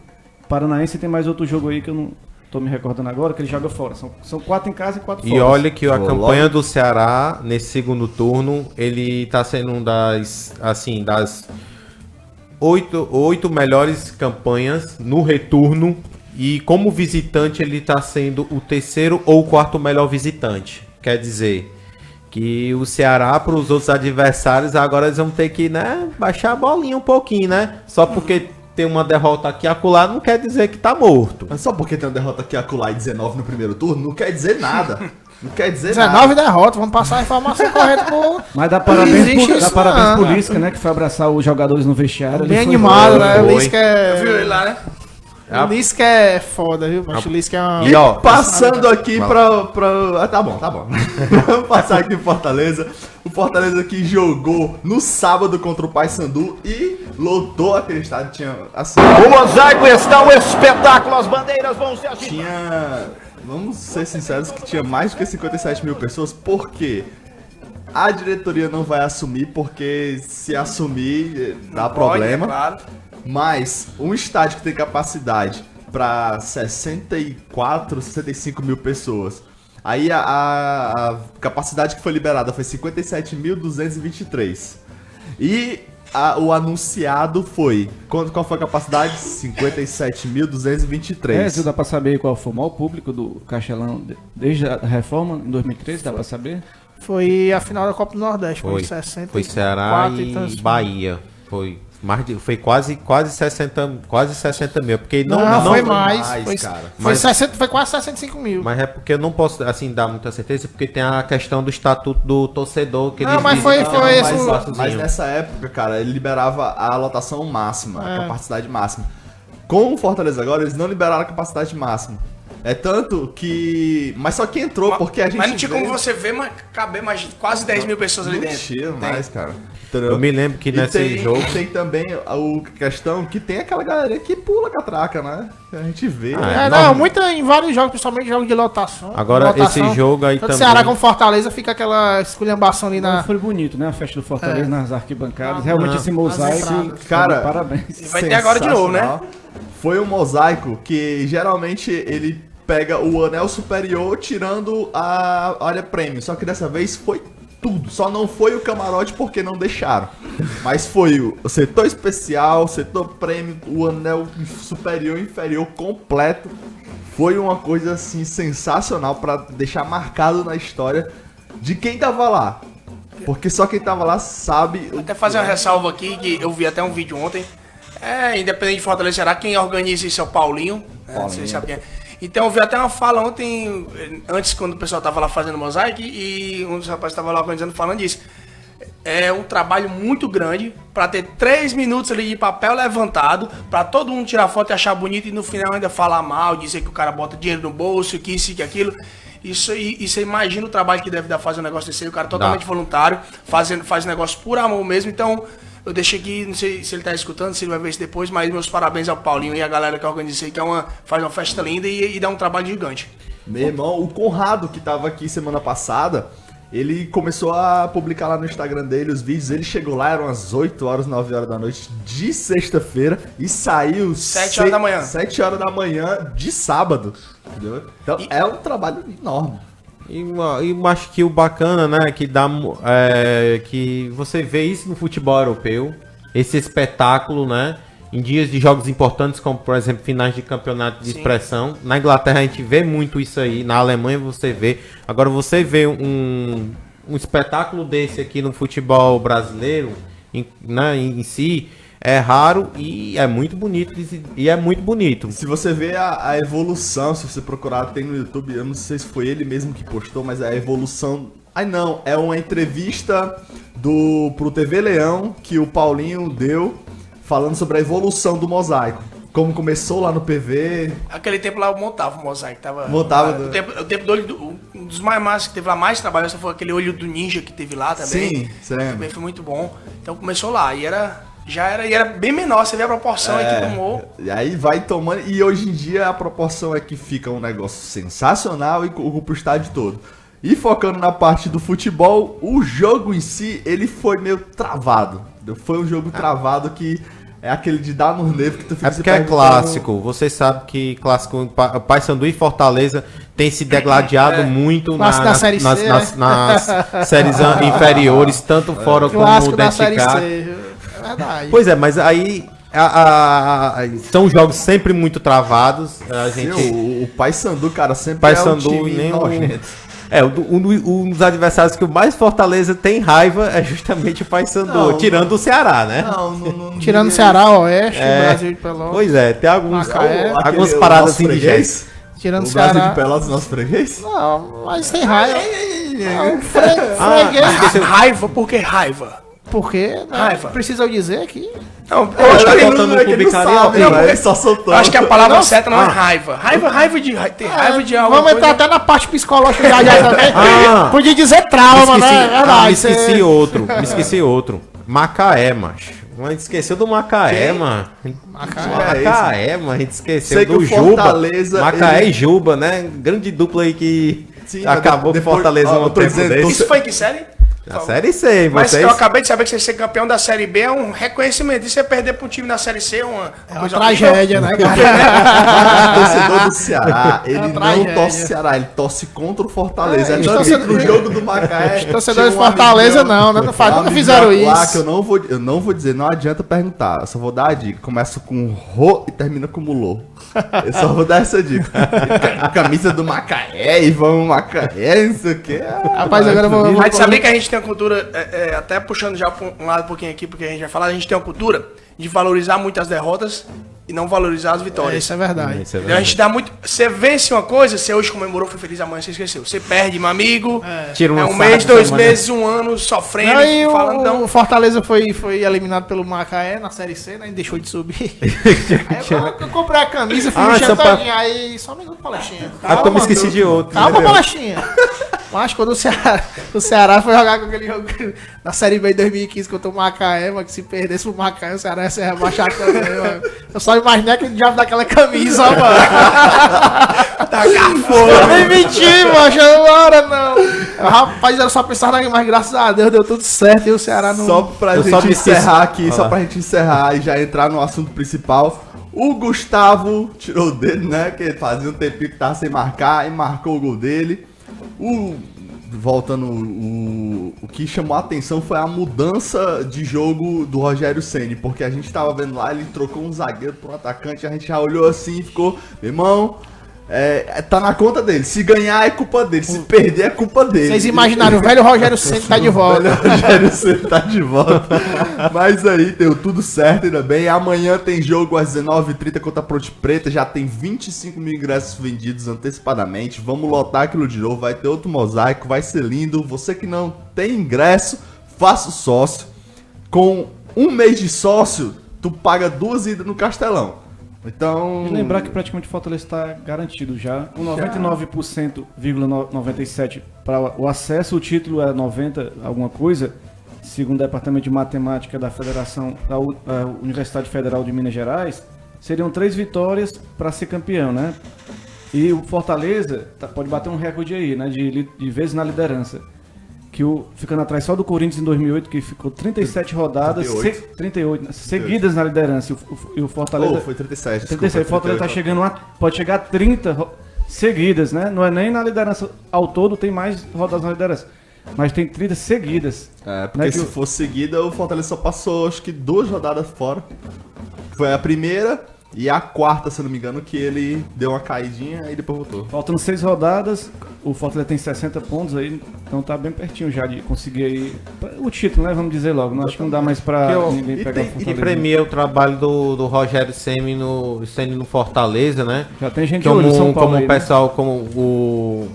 Paranaense. E tem mais outro jogo aí que eu não tô me recordando agora, que ele joga fora. São 4 em casa e 4 fora. E olha que a campanha do Ceará, nesse segundo turno, ele tá sendo um das 8 melhores campanhas no retorno. E como visitante, ele tá sendo o 3º ou 4º melhor visitante. Quer dizer que o Ceará, para os outros adversários, agora eles vão ter que, né, baixar a bolinha um pouquinho, né? Só porque tem uma derrota aqui e acolá não quer dizer que tá morto. Mas só porque tem uma derrota aqui acolá e 19 no primeiro turno, não quer dizer nada. Não quer dizer 19 derrotas, vamos passar a informação correta pro... Mas dá parabéns existe pro Lisca, né? Que foi abraçar os jogadores no vestiário. Bem Ele foi- animado, né? O Foi. Lisca Viu ele é... lá, né? O Lisca é foda, viu? Mas o Lisca é uma... E ó, Passando aqui pra... tá bom. Vamos passar aqui em Fortaleza. O Fortaleza que jogou no sábado contra o Paysandu e lotou aquele estádio. Tinha, assim, O mosaico está um espetáculo, as bandeiras vão se agitando. tinha... Vamos ser sinceros que tinha mais do que 57 mil pessoas. Por quê? A diretoria não vai assumir, porque se assumir dá problema. Pode, é claro. Mas um estádio que tem capacidade para 64, 65 mil pessoas. Aí a capacidade que foi liberada foi 57.223. E o anunciado foi... Qual foi a capacidade? 57.223. Dá pra saber qual foi o maior público do Castelão desde a reforma, em 2013, dá pra saber? Foi a final da Copa do Nordeste, foi 60. Foi Ceará e Bahia. Foi quase 60 mil, porque Não, foi mais. cara. Foi 60, foi quase 65 mil. Mas é porque eu não posso assim dar muita certeza, porque tem a questão do estatuto do torcedor que Não, eles mas dizem foi que não, esse o- Mas nessa época, cara, ele liberava a lotação máxima, a capacidade máxima. Com o Fortaleza agora, eles não liberaram a capacidade máxima. É tanto que... Mas só que entrou, porque a gente Mas não tinha vê- como você ver, mas caber mais quase 10 mil pessoas ali Não dentro. tinha Tem. mais, cara. Entendeu? Eu me lembro que E nesse jogo... tem também a questão que tem aquela galera que pula catraca, né? Que a gente vê. Em vários jogos, principalmente jogos de lotação. Agora, esse jogo aí tanto também... Ceará como Fortaleza fica aquela esculhambação ali na... Foi bonito, né? A festa do Fortaleza nas arquibancadas. Realmente esse mosaico, entradas. Cara, parabéns. Vai ter agora de novo, né? Sensacional. Foi um mosaico que geralmente ele pega o anel superior tirando a área premium. Só que dessa vez foi tudo. Só não foi o camarote porque não deixaram. Mas foi o setor especial, o setor premium, o anel superior e inferior completo. Foi uma coisa assim sensacional pra deixar marcado na história de quem tava lá. Porque só quem tava lá sabe. Até fazer uma ressalva aqui, que eu vi até um vídeo ontem. Independente de Fortaleza, será quem organiza isso é o Paulinho. Não sei se sabe quem é. Então eu vi até uma fala ontem, antes quando o pessoal tava lá fazendo mosaico, e um dos rapazes tava lá organizando falando disso. É um trabalho muito grande para ter 3 minutos ali de papel levantado, para todo mundo tirar foto e achar bonito e no final ainda falar mal, dizer que o cara bota dinheiro no bolso, que isso e que aquilo. Isso aí, você imagina o trabalho que deve dar fazer um negócio desse aí, o cara totalmente voluntário, faz negócio por amor mesmo. Então eu deixei aqui, não sei se ele tá escutando, se ele vai ver isso depois, mas meus parabéns ao Paulinho e a galera que organiza isso aí, que faz uma festa linda e dá um trabalho gigante. Meu irmão, o Conrado, que tava aqui semana passada, ele começou a publicar lá no Instagram dele os vídeos. Ele chegou lá, eram umas 8 horas, 9 horas da noite de sexta-feira e saiu 7 horas da manhã. 7 horas da manhã de sábado. Entendeu? Então é um trabalho enorme. E eu acho que o bacana, né, que que você vê isso no futebol europeu, esse espetáculo, né, em dias de jogos importantes, como por exemplo finais de campeonato de expressão. Na Inglaterra a gente vê muito isso aí, na Alemanha você vê. Agora você vê um espetáculo desse aqui no futebol brasileiro, em si, é raro e é muito bonito. E é muito bonito. Se você vê a evolução, se você procurar, tem no YouTube, eu não sei se foi ele mesmo que postou, mas a evolução... não, é uma entrevista pro TV Leão que o Paulinho deu, falando sobre a evolução do mosaico. como começou lá no PV. Aquele tempo lá eu montava o mosaico. Montava O tempo do olho um dos mais massas que teve lá mais trabalho foi aquele olho do ninja que teve lá também. Sim, você lembra? Também foi muito bom. Então começou lá. E era bem menor, você vê a proporção aí que tomou. E aí vai tomando. E hoje em dia a proporção é que fica um negócio sensacional e ocupa o estádio todo. E focando na parte do futebol, o jogo em si, ele foi meio travado. Foi um jogo travado que é aquele de dar no nervo que tu fica É porque é clássico. Vocês sabem que clássico Paysandu e Fortaleza tem se degladiado muito Clássico da Série nas, C, nas, né? nas séries inferiores, tanto fora como Clássico da dentro de Série casa. C. É verdade. Pois é, mas aí são jogos sempre muito travados. A gente O Paysandu, cara, sempre Paysandu é um time nem nojento. um dos adversários que o mais Fortaleza tem raiva é justamente o Paysandu, tirando o Ceará, né? Não Tirando o Ceará, Oeste, Brasil de Pelotas. Pois é, tem algumas Macaé. algumas Aquele- paradas o nosso indigentes. freguês? Tirando o O Brasil Ceará. de Pelotas, nosso freguês? Não, mas tem raiva. Mas raiva, por que raiva? Por quê? Não, Raiva. Precisa eu dizer aqui? Não, eu acho que Ele ele botando é que clube não sabe, carioca, velho, ele só soltou. eu acho que a palavra certa não é raiva. Raiva de tem raiva de algo. Vamos entrar até na parte psicológica já também. Ah. Podia dizer trauma, né? É verdade. me esqueci outro. Macaé, macho. Mas esqueceu do Macaé, mano. Macaé, mano. A gente esqueceu Sei que do o Juba. Fortaleza, Macaé ele- e Juba, né? Grande dupla aí que Sim, acabou com depois- Fortaleza ó, um eu tô tempo dizendo, desse. Isso foi em que série? Na Série C, hein? Mas Vocês... eu acabei de saber que você ser campeão da Série B é um reconhecimento. E você perder pro time na Série C é uma Uma tragédia, né, cara? O torcedor do Ceará, ele não tragédia. torce Ceará, ele torce contra o Fortaleza. É, É, os tanto que torcedores- no jogo do Macaé. Os torcedores chegou um de Fortaleza amigão- não, né? Não faz, um nunca amigão fizeram lá isso. que eu não vou dizer, não adianta perguntar. Eu só vou dar a dica. Começa com Rô e termina com Mulô. Eu só vou dar essa dica. Camisa do Macaé e vamos Macaé, não sei o que. Rapaz, agora eu vou... Mas sabia que a gente tem uma cultura, até puxando já um lado um pouquinho aqui, porque a gente vai falar, a gente tem uma cultura de valorizar muito as derrotas e não valorizar as vitórias. Isso é verdade. Isso é Então, a verdade. gente dá muito. Você vence uma coisa, você hoje comemorou, foi feliz, amanhã você esqueceu. Você perde, meu amigo. Tira uma É um sarra mês, da 2 semana. meses, um ano sofrendo, Não, e falando. Não, o Fortaleza foi eliminado pelo Macaé na Série C, né? E deixou de subir. Aí eu comprei a camisa, fui Ah, no só pra- chantadinho. Aí, só um minuto, Palestinha. Ah, eu me esqueci de outro. Calma, Palestinha. Mas quando o Ceará foi jogar com aquele jogo na Série B de 2015 contra o Macaé, mano, que se perdesse pro Macaé, o Ceará ia ser rebaixado também, mano. Eu só imaginei aquele diabo daquela camisa, ó, mano. tá cafona. Eu nem menti, mano, agora não. Rapaz, era só pensar naquilo, mas graças a Deus deu tudo certo e o Ceará não... Só pra Eu gente só me esqueci. encerrar aqui, Vai só lá. pra gente encerrar e já entrar no assunto principal. O Gustavo tirou o dedo, né? Que fazia um tempinho que tava sem marcar e marcou o gol dele. O que chamou a atenção foi a mudança de jogo do Rogério Ceni, porque a gente tava vendo lá, ele trocou um zagueiro por um atacante, a gente já olhou assim e ficou, meu irmão, tá na conta dele. Se ganhar é culpa dele, se perder é culpa dele. Vocês imaginaram, o velho Rogério Ceni tá de volta. Olha, o Rogério Ceni tá de volta. Mas aí deu tudo certo, ainda bem. Amanhã tem jogo às 19h30 contra a Ponte Preta. Já tem 25 mil ingressos vendidos antecipadamente. Vamos lotar aquilo de novo. Vai ter outro mosaico, vai ser lindo. Você que não tem ingresso, faça o sócio. Com um mês de sócio, tu paga 2 idas no Castelão. Então. E lembrar que praticamente o Fortaleza está garantido já. Com 99,97% para o acesso, o título é 90 alguma coisa, segundo o Departamento de Matemática da Federação, da Universidade Federal de Minas Gerais, seriam 3 vitórias para ser campeão, né? E o Fortaleza pode bater um recorde aí, né? De vezes na liderança. Ficando atrás só do Corinthians em 2008, que ficou 37 rodadas, 38, né, seguidas na liderança. E o Fortaleza... Foi 37. 37, o Fortaleza tá chegando pode chegar a 30 seguidas, né? Não é nem na liderança ao todo, tem mais rodadas na liderança. Mas tem 30 seguidas. Porque né, se fosse seguida, o Fortaleza só passou acho que 2 rodadas fora. Foi a primeira e a quarta, se eu não me engano, que ele deu uma caidinha e depois voltou. Faltando 6 rodadas, o Fortaleza tem 60 pontos aí, então tá bem pertinho já de conseguir aí o título, né? Vamos dizer logo. Não acho que não dá mais pra ninguém pegar o E Fortaleza. premia o trabalho do Rogério Ceni no Fortaleza, né? Já tem gente de olho em São Paulo como aí, o pessoal,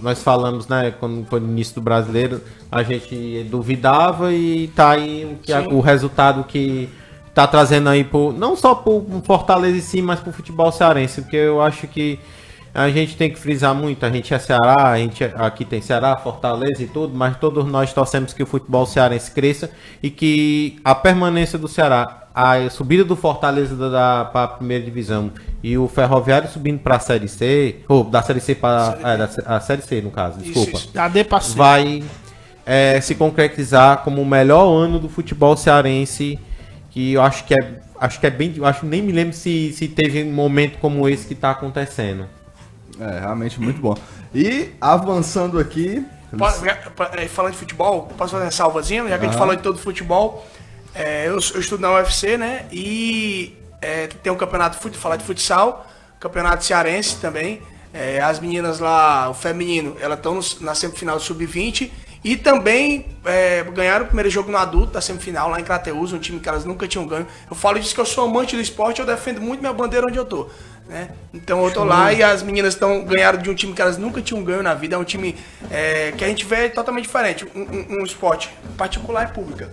nós falamos, né, quando foi no início do Brasileiro, a gente duvidava e tá aí o resultado que tá trazendo aí, não só pro Fortaleza em si, mas pro futebol cearense, porque eu acho que a gente tem que frisar muito, a gente é Ceará, aqui tem Ceará, Fortaleza e tudo, mas todos nós torcemos que o futebol cearense cresça e que a permanência do Ceará, a subida do Fortaleza para a primeira divisão e o Ferroviário subindo para a Série C, ou da Série C para a Série C no caso, desculpa, Da D pra C. vai se concretizar como o melhor ano do futebol cearense, que eu acho que é bem, eu acho, nem me lembro se teve um momento como esse que está acontecendo. É, realmente muito bom. E avançando aqui... Falando de futebol, posso fazer uma salvazinha? Já que a gente falou de todo futebol, eu estudo na UFC, né? E tem um campeonato, falar de futsal, campeonato cearense também. As meninas lá, o feminino, elas estão na semifinal do Sub-20. E também ganharam o primeiro jogo no adulto da semifinal lá em Crateús, um time que elas nunca tinham ganho. Eu falo disso que eu sou amante do esporte, eu defendo muito minha bandeira onde eu tô. Né? Então eu tô lá e as meninas ganharam de um time que elas nunca tinham ganho na vida. É um time que a gente vê totalmente diferente. Um esporte particular e pública.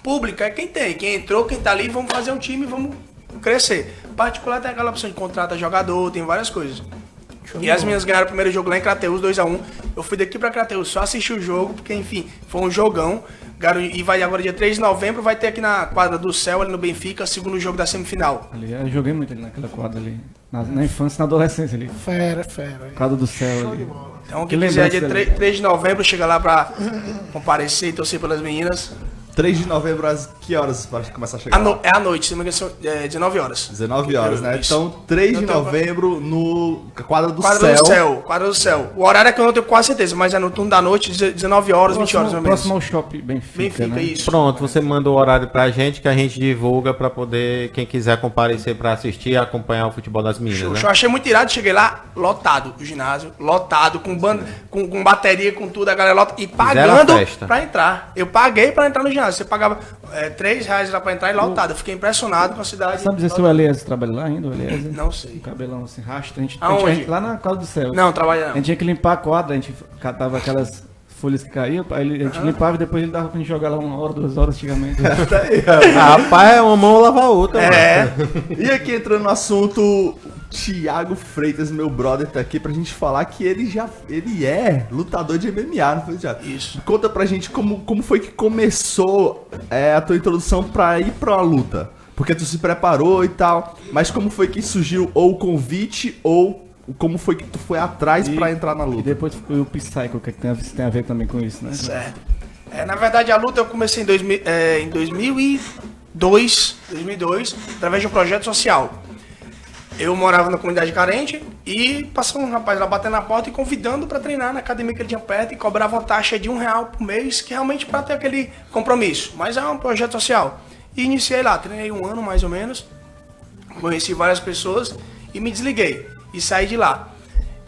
Pública é quem entrou, quem tá ali, vamos fazer um time, vamos crescer. Particular tem aquela opção de contrata jogador, tem várias coisas. E as meninas ganharam o primeiro jogo lá em Crateús, 2-1. Eu fui daqui pra Crateús só assistir o jogo, porque enfim, foi um jogão. E vai agora dia 3 de novembro, vai ter aqui na quadra do Céu, ali no Benfica, segundo jogo da semifinal. Ali, eu joguei muito ali naquela quadra ali. Na infância e na adolescência ali. Fera. Quadra do Céu ali. Então quem quiser dia 3 de novembro, chega lá pra comparecer e torcer pelas meninas. 3 de novembro, às que horas para começar a chegar? É à noite, se não me engano, 19 horas. 19 horas, né? Isso. Então, 3 de novembro no Quadra do Céu. Quadra do Céu. O horário é que eu não tenho quase certeza, mas é no turno da noite, 19 horas, 20 horas, mais ou menos. Próximo ao Shopping Benfica, né? Isso. Pronto, você manda o horário pra gente que a gente divulga pra poder, quem quiser comparecer pra assistir e acompanhar o futebol das meninas, né? Eu achei muito irado, cheguei lá, lotado o ginásio, lotado, com bateria, com tudo, a galera lotada, e pagando pra entrar. Eu paguei pra entrar no ginásio, você pagava R$3 lá pra entrar e lotado. Eu fiquei impressionado com a cidade. Sabe dizer se o Elias trabalha lá ainda? O Elias? Não sei. Um cabelão assim, rastro. Aonde? Lá na Quadra do Céu. Não, trabalha A não. gente tinha que limpar a quadra, a gente catava aquelas folhas que caíam, aí a gente limpava e depois ele dava pra gente jogar lá 1 hora, 2 horas antigamente. Rapaz, é uma mão lava a outra. E aqui entrando no assunto, Thiago Freitas, meu brother, tá aqui pra gente falar que ele é lutador de MMA, não foi, Thiago? Isso. Conta pra gente como foi que começou a tua introdução pra ir pra luta. Porque tu se preparou e tal, mas como foi que surgiu ou o convite ou como foi que tu foi atrás pra entrar na E luta? depois foi o Psycho, que tem a ver também com isso, né? Certo. Na verdade, a luta eu comecei em 2002, através de um projeto social. Eu morava na comunidade carente e passou um rapaz lá batendo na porta e convidando para treinar na academia que ele tinha perto e cobrava uma taxa de R$1 por mês, que realmente para ter aquele compromisso. Mas é um projeto social. E iniciei lá, treinei 1 ano mais ou menos, conheci várias pessoas e me desliguei e saí de lá.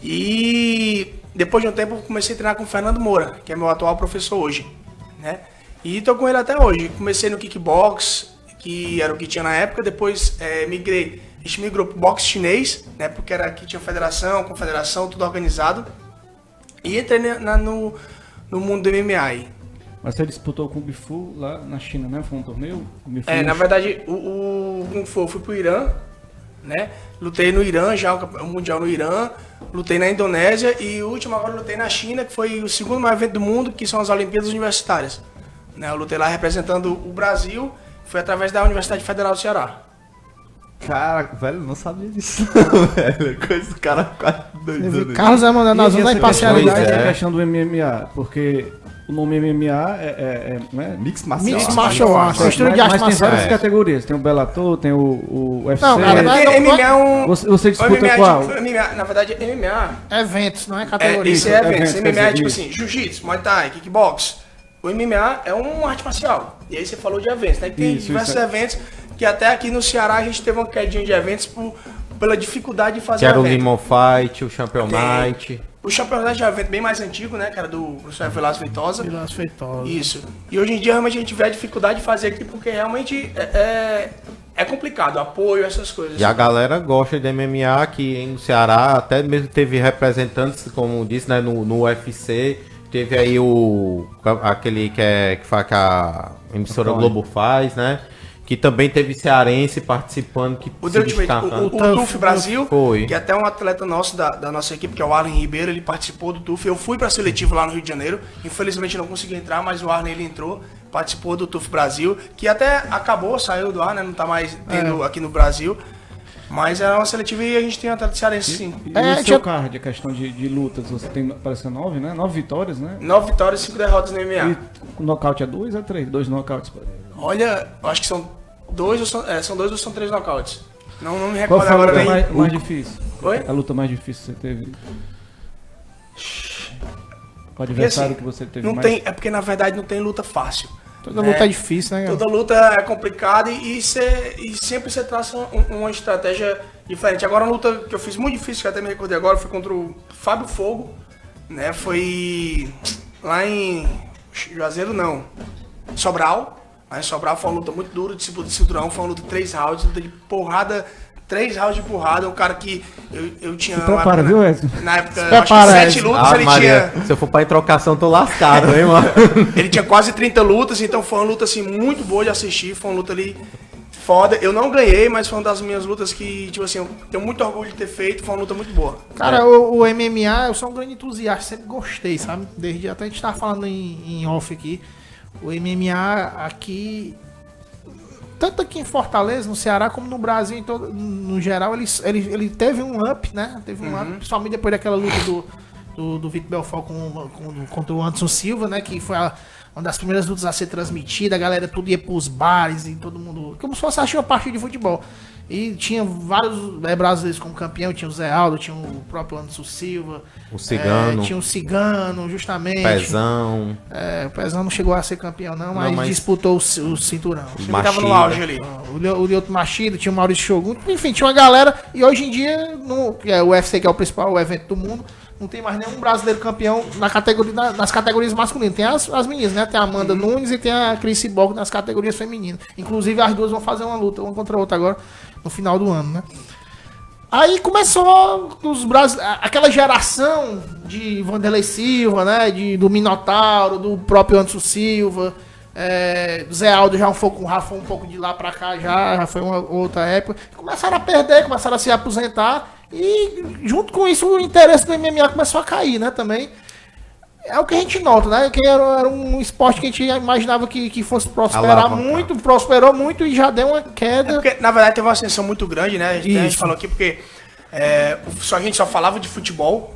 E depois de um tempo eu comecei a treinar com o Fernando Moura, que é meu atual professor hoje, né? E tô com ele até hoje. Comecei no kickbox, que era o que tinha na época, depois migrei. A gente migrou pro boxe chinês, né? Porque era aqui tinha federação, confederação, tudo organizado. E entrei no mundo do MMA aí. Mas você disputou o Kung Fu lá na China, né? Foi um torneio? Kung Fu Na verdade, o Kung Fu eu fui pro Irã, né? Lutei no Irã, já o Mundial no Irã, lutei na Indonésia e o último agora lutei na China, que foi o segundo maior evento do mundo, que são as Olimpíadas Universitárias. Né? Eu lutei lá representando o Brasil, foi através da Universidade Federal do Ceará. Cara, velho, não sabia disso não, velho. Coisa do cara quase 2 anos. Carlos vai mandando na zona da imparcialidade. Pois é. a questão do MMA, porque o nome MMA não é Mix marcial. Mix martial arts, mistura de arte mas tem marcial. várias categorias. Tem o Bellator, tem o UFC. Não, cara, mas- MMA é um... Você disputa MMA, qual? MMA, na verdade, MMA Eventos, não é categoria. esse é eventos. Eventos, MMA é tipo isso. assim, jiu-jitsu, muay thai, kickbox. O MMA é uma arte marcial. E aí você falou de eventos, né? Tem Isso, diversos isso é. eventos que até aqui no Ceará a gente teve uma quedinha de eventos pela dificuldade de fazer Que era o evento. Limon Fight, o Champion Tem. Night. O campeonato é um evento bem mais antigo, né? Que era do professor Velasco Feitosa. Vilas Feitosas. Isso. E hoje em dia realmente a gente vê a dificuldade de fazer aqui porque realmente é complicado, apoio, essas coisas. E a galera gosta de MMA aqui no Ceará, até mesmo teve representantes, como disse, né, no UFC. Teve aí aquele que faz que a emissora Antônio. Globo faz, né? que também teve cearense participando, que O se The Ultimate, destacando. o TUF Brasil, Foi. que até um atleta nosso da nossa equipe, que é o Arlen Ribeiro, ele participou do TUF. Eu fui para seletivo lá no Rio de Janeiro, infelizmente não consegui entrar, mas o Arlen ele entrou, participou do TUF Brasil, que até acabou, saiu do ar, né? Não tá mais tendo aqui no Brasil. Mas é uma seletiva e a gente tem um atleta cearense sim. E o seu card, a questão de lutas, você tem, parece que é 9, né? 9 vitórias, né? 9 vitórias e 5 derrotas no MMA. E o nocaute é 2 ou 3? 2 nocautes. Olha, eu acho que são 2 ou são 3 nocautes. Não me Qual recordo foi a agora luta bem. mais difícil? Oi? A luta mais difícil que você teve? O adversário assim, que você teve não mais... tem, é porque na verdade não tem luta fácil. Toda luta é difícil, né? Toda luta é complicada e sempre você traça uma estratégia diferente. Agora, uma luta que eu fiz muito difícil, que eu até me recordei agora, foi contra o Fábio Fogo, né? Foi lá em Juazeiro, não. Sobral. Lá em Sobral foi uma luta muito dura, disputa de cinturão, foi uma luta de 3 rounds, luta de porrada, 3 rounds de porrada. Um cara que eu tinha... Se prepara, viu, Edson? Na época, eu acho que 7 lutas, ele Maria, tinha... se eu for pra trocação, tô lascado, hein, mano? Ele tinha quase 30 lutas, então foi uma luta assim muito boa de assistir, foi uma luta ali foda. Eu não ganhei, mas foi uma das minhas lutas que, tipo assim, eu tenho muito orgulho de ter feito, foi uma luta muito boa. Cara, o MMA, eu sou um grande entusiasta, sempre gostei, sabe? Desde até a gente tava falando em off aqui. O MMA aqui, tanto aqui em Fortaleza, no Ceará, como no Brasil, em todo, no geral, ele teve um up, né? Teve um up, principalmente depois daquela luta do Vitor Belfort contra o Anderson Silva, né? Que foi uma das primeiras lutas a ser transmitida, a galera tudo ia pros bares e todo mundo... Como se fosse assistir uma partida de futebol. E tinha vários brasileiros como campeão, tinha o Zé Aldo, tinha o próprio Anderson Silva. O Cigano. Tinha o Cigano, justamente. Pezão. O Pezão não chegou a ser campeão não, mas disputou o cinturão. Ele tava no auge ali. O Lyoto Machida, tinha o Maurício Shogun, enfim, tinha uma galera. E hoje em dia, o UFC, que é o principal evento do mundo, não tem mais nenhum brasileiro campeão nas categorias masculinas. Tem as meninas, né? Tem a Amanda Nunes e tem a Cris Cyborg nas categorias femininas. Inclusive, as duas vão fazer uma luta, uma contra a outra agora, no final do ano, né? Aí começou aquela geração de Vanderlei Silva, né? Do Minotauro, do próprio Anderson Silva, do Zé Aldo já foi um pouco de lá pra cá, já foi uma outra época. Começaram a perder, começaram a se aposentar. E junto com isso o interesse do MMA começou a cair, né, também. É o que a gente nota, né, que era um esporte que a gente imaginava que fosse prosperar muito, prosperou muito e já deu uma queda. Porque, na verdade, teve uma ascensão muito grande, né, a gente falou aqui porque a gente só falava de futebol,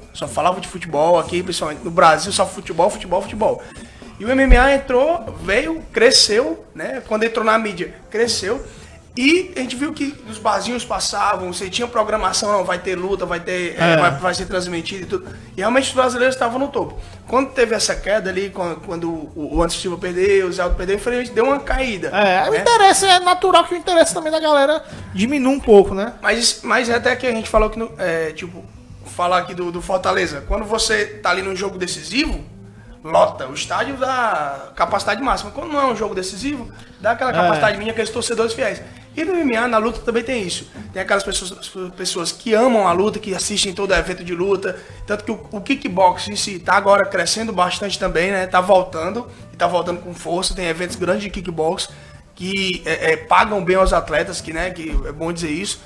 aqui, principalmente no Brasil, só futebol. E o MMA entrou, veio, cresceu, né, quando entrou na mídia, cresceu. E a gente viu que os barzinhos passavam, você tinha programação, não, vai ter luta, vai ser transmitido e tudo. E realmente os brasileiros estavam no topo. Quando teve essa queda ali, quando o Anderson Silva perdeu, o Zé Aldo perdeu, infelizmente deu uma caída. Né? O interesse é natural que o interesse também da galera diminua um pouco, né? Mas até que a gente falou que, falar aqui do Fortaleza, quando você tá ali num jogo decisivo, lota, o estádio dá capacidade máxima. Quando não é um jogo decisivo, dá aquela capacidade mínima, aqueles torcedores fiéis. E no MMA, na luta, também tem isso. Tem aquelas pessoas que amam a luta, que assistem todo evento de luta. Tanto que o kickbox em si tá agora crescendo bastante também, né? Tá voltando, e tá voltando com força. Tem eventos grandes de kickbox que pagam bem aos atletas, que é bom dizer isso.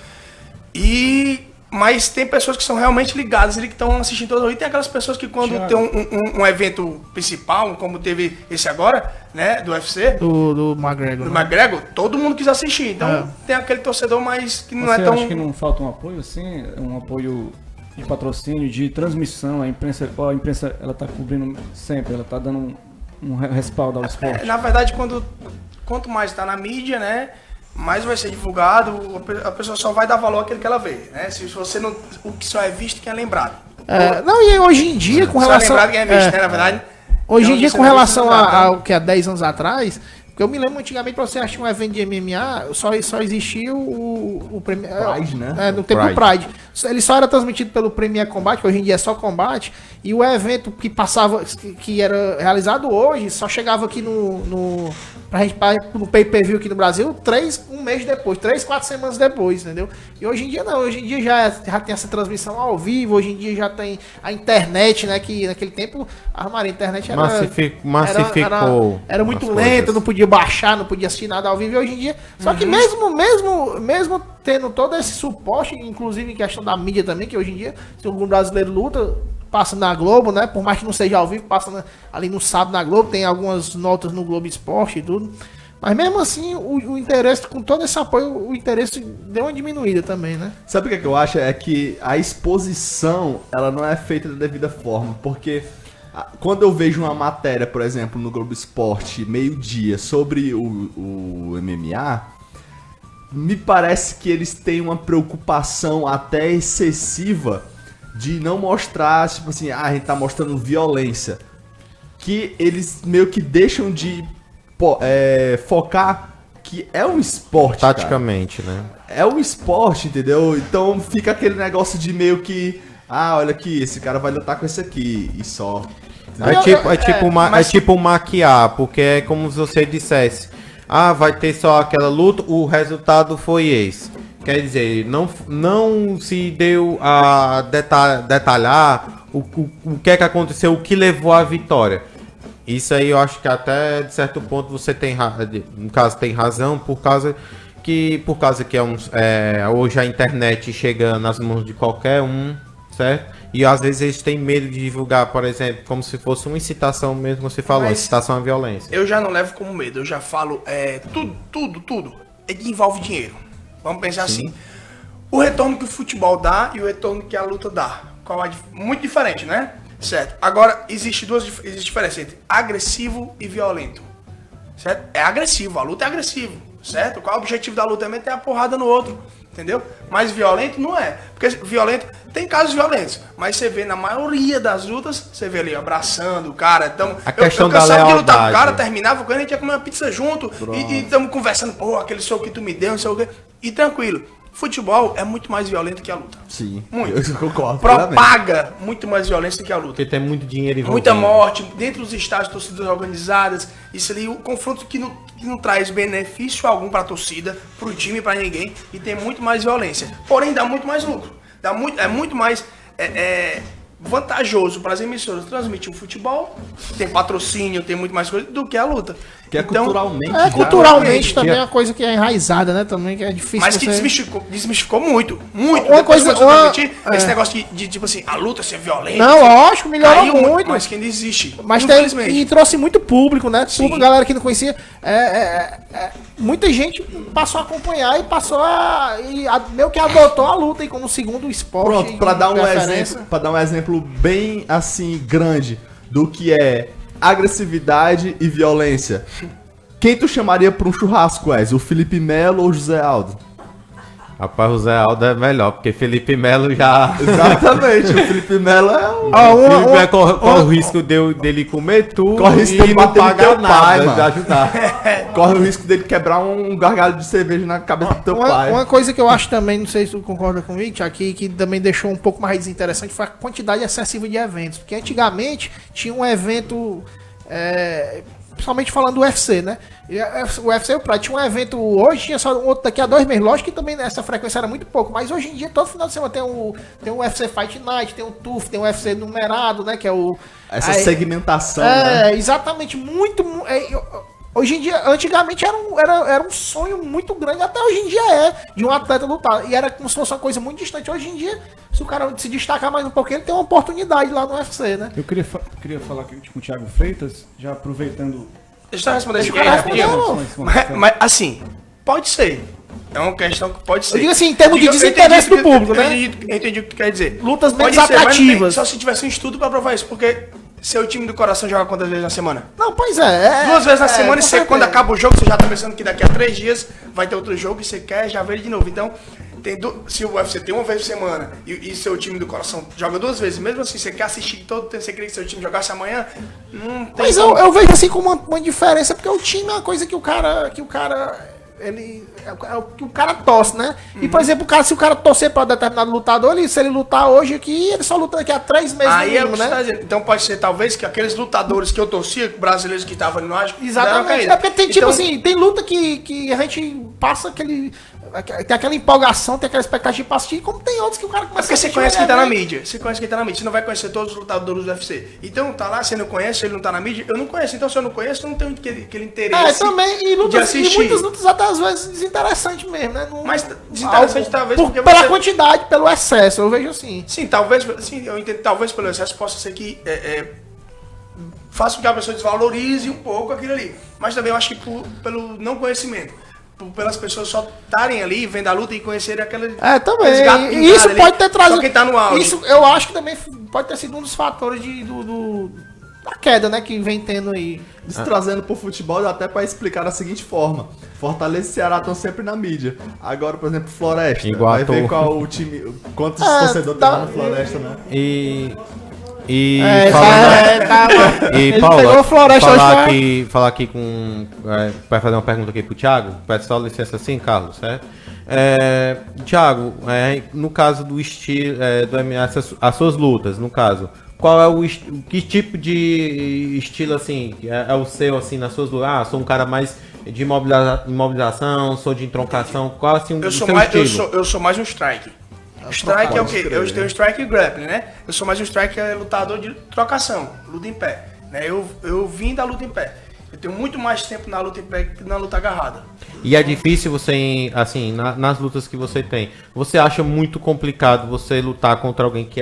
Mas tem pessoas que são realmente ligadas ali, que estão assistindo todo. E tem aquelas pessoas que quando tem um evento principal, como teve esse agora, né, do UFC, do McGregor. Do McGregor, todo mundo quis assistir. Então tem aquele torcedor mais que não Você é tão... acha que não falta um apoio, assim? Um apoio de patrocínio, de transmissão? A imprensa ela tá cobrindo sempre, ela tá dando um respaldo ao esporte. Na verdade, quanto mais tá na mídia, né, mais vai ser divulgado, a pessoa só vai dar valor àquilo que ela vê, né? Se você não, o que só é visto quem é lembrado. E hoje em dia, com relação... Só é lembrado quem é visto, né, na verdade. Hoje em dia, com relação ao que há 10 anos atrás, porque eu me lembro antigamente, pra você achar um evento de MMA, só existia o Pride, né? No tempo Pride. Ele só era transmitido pelo Premier Combate, que hoje em dia é só Combate, e o evento que passava, que era realizado hoje, só chegava aqui no pay-per-view aqui no Brasil, 1 mês depois, 3-4 semanas depois, entendeu? E hoje em dia não, hoje em dia já tem essa transmissão ao vivo, hoje em dia já tem a internet, né, que naquele tempo a internet era Massificou. era muito lenta, não podia baixar, não podia assistir nada ao vivo, e hoje em dia... Só que mesmo tendo todo esse suporte, inclusive em questão da mídia também, que hoje em dia, se algum brasileiro luta, passa na Globo, né? Por mais que não seja ao vivo, passa ali no sábado na Globo, tem algumas notas no Globo Esporte e tudo. Mas mesmo assim, o interesse, com todo esse apoio, o interesse deu uma diminuída também, né? Sabe o que eu acho? É que a exposição, ela não é feita da devida forma, porque quando eu vejo uma matéria, por exemplo, no Globo Esporte, meio-dia, sobre o MMA, me parece que eles têm uma preocupação até excessiva de não mostrar, tipo assim, a gente tá mostrando violência, que eles meio que deixam de focar que é um esporte, taticamente, cara. né? É um esporte, entendeu? Então fica aquele negócio de meio que, olha aqui, esse cara vai lutar com esse aqui e só. É tipo maquiar, porque é como se você dissesse, vai ter só aquela luta, o resultado foi esse. Quer dizer, não se deu a detalhar o que é que aconteceu, o que levou à vitória. Isso aí eu acho que até de certo ponto você tem, no caso, tem razão, por causa que hoje a internet chega nas mãos de qualquer um, certo? E às vezes eles têm medo de divulgar, por exemplo, como se fosse uma incitação mesmo, como você falou, incitação à violência. Eu já não levo como medo, eu já falo, tudo envolve dinheiro. Vamos pensar assim, o retorno que o futebol dá e o retorno que a luta dá. Muito diferente, né? Certo. Agora, existe diferenças entre agressivo e violento. Certo? É agressivo, a luta é agressiva. Certo? Qual é o objetivo da luta? É meter a porrada no outro. Entendeu? Mas violento não é. Porque violento, tem casos violentos. Mas você vê na maioria das lutas, você vê ali abraçando o cara. A questão da lealdade. De lutar, o cara terminava, quando a gente ia comer uma pizza junto. E estamos conversando, aquele soco que tu me deu, não sei o quê. E tranquilo. Futebol é muito mais violento que a luta. Sim, muito. Eu concordo. Propaga muito mais violência que a luta. Porque tem muito dinheiro envolvido. Muita morte, dentro dos estádios, torcidas organizadas. Isso ali, o confronto que não traz benefício algum pra torcida, pro time, pra ninguém. E tem muito mais violência. Porém, dá muito mais lucro. É muito mais vantajoso para as emissoras transmitir o futebol, tem patrocínio, tem muito mais coisa do que a luta. Que então, culturalmente. Culturalmente também é uma coisa que é enraizada, né? Também que é difícil. Mas que desmistificou muito. Uma coisa. Esse negócio de tipo assim, a luta ser violenta. Não, lógico, melhorou muito. Mas que ainda existe. Mas e trouxe muito público, né? Público, galera que não conhecia. Muita gente passou a acompanhar e passou meio que adotou a luta aí como segundo esporte. Pronto, para dar um exemplo bem assim grande do que é agressividade e violência. Quem tu chamaria para um churrasco, Wes? O Felipe Melo ou o José Aldo? Rapaz, o José Aldo é melhor, porque Felipe Melo já... Exatamente, o Felipe Melo é o... Corre o risco dele comer tudo, corre o risco e não pagar nada de ajudar. Corre o risco dele quebrar um gargalho de cerveja na cabeça do teu pai. Uma coisa que eu acho também, não sei se tu concorda comigo, Thiago, que também deixou um pouco mais desinteressante foi a quantidade excessiva de eventos. Porque antigamente tinha um evento... principalmente falando do UFC, né? O UFC o Pride tinha um evento hoje, tinha só um outro daqui a 2 meses. Lógico que também essa frequência era muito pouco, mas hoje em dia, todo final de semana tem o UFC Fight Night, tem o TUF, tem o UFC numerado, né? Que é o... Essa segmentação, né? Exatamente, hoje em dia, antigamente era um sonho muito grande, até hoje em dia de um atleta lutar. E era como se fosse uma coisa muito distante. Hoje em dia, se o cara se destacar mais um pouquinho, ele tem uma oportunidade lá no UFC, né? Eu queria falar aqui com o Thiago Freitas, já aproveitando... Deixa eu responder isso aqui rapidinho. Mas assim, pode ser. É uma questão que pode ser. Eu digo assim, em termos de desinteresse do público, né? Eu entendi o que tu quer dizer. Lutas menos atrativas. Só se tivesse um estudo pra provar isso, porque seu time do coração joga quantas vezes na semana? Não, pois é. 2 vezes na semana e você, quando acaba o jogo, você já tá pensando que daqui a 3 dias vai ter outro jogo e você quer já ver ele de novo. Então, se o UFC tem 1 vez por semana e seu time do coração joga 2 vezes, mesmo assim, você quer assistir todo o tempo, você queria que seu time jogasse amanhã, não tem. Mas eu vejo assim como uma diferença, porque o time é uma coisa que o cara é o que o cara torce, né? E, por exemplo, se o cara torcer pra determinado lutador, se ele lutar hoje aqui, ele só luta daqui a 3 meses Aí no é o mínimo, que você né? tá dizendo. Então pode ser, talvez, que aqueles lutadores que eu torcia, brasileiros que estavam ali no ágio, Exatamente. É porque tem, tipo assim, tem luta que a gente passa aquele... Tem aquela empolgação, tem aquela expectativa pra assistir, como tem outros que o cara É começa porque a você assistir, conhece ele quem tá na vê. mídia. Você conhece quem tá na mídia. Você não vai conhecer todos os lutadores do UFC. Então, tá lá, você não conhece, ele não tá na mídia. Eu não conheço. Então, se eu não conheço, eu não tenho aquele interesse Também, e, de lutas, e assistir. muitas lutas até às vezes desinteressantes mesmo, né? Não- Mas desinteressante talvez porque pela você... quantidade, pelo excesso, eu vejo assim. Sim, talvez, sim, eu entendo, talvez pelo excesso possa ser que faça com que a pessoa desvalorize um pouco aquilo ali. Mas também eu acho que pelo não conhecimento, pelas pessoas só estarem ali, vendo a luta e conhecerem aquele Também. aqueles gatos E isso pingados pode ali, ter trazido. só quem tá no auge. Isso eu acho que também pode ter sido um dos fatores da queda, né? Que vem tendo aí. Isso trazendo pro futebol dá até pra explicar da seguinte forma. Fortaleza e Ceará estão sempre na mídia. Agora, por exemplo, Floresta. Vai Iguatu. ver qual o time. Quantos torcedores tem lá no Floresta, né? E Tá, E ele Paula, pegou a floresta hoje, falar aqui com. Vai fazer uma pergunta aqui pro Thiago. Peço só licença assim, Carlos, certo? Thiago, no caso do estilo do MMA, as suas lutas, no caso, qual é que tipo de estilo assim é o seu assim nas suas lutas? Ah, sou um cara mais de imobilização, sou de entroncação, qual assim Eu o sou seu mais, estilo? eu sou mais um strike. Strike é o quê? Eu tenho strike e grappling, né? Eu sou mais um strike lutador de trocação, luta em pé. Né? Eu vim da luta em pé. Eu tenho muito mais tempo na luta em pé que na luta agarrada. E é difícil você, assim, nas lutas que você tem, você acha muito complicado você lutar contra alguém que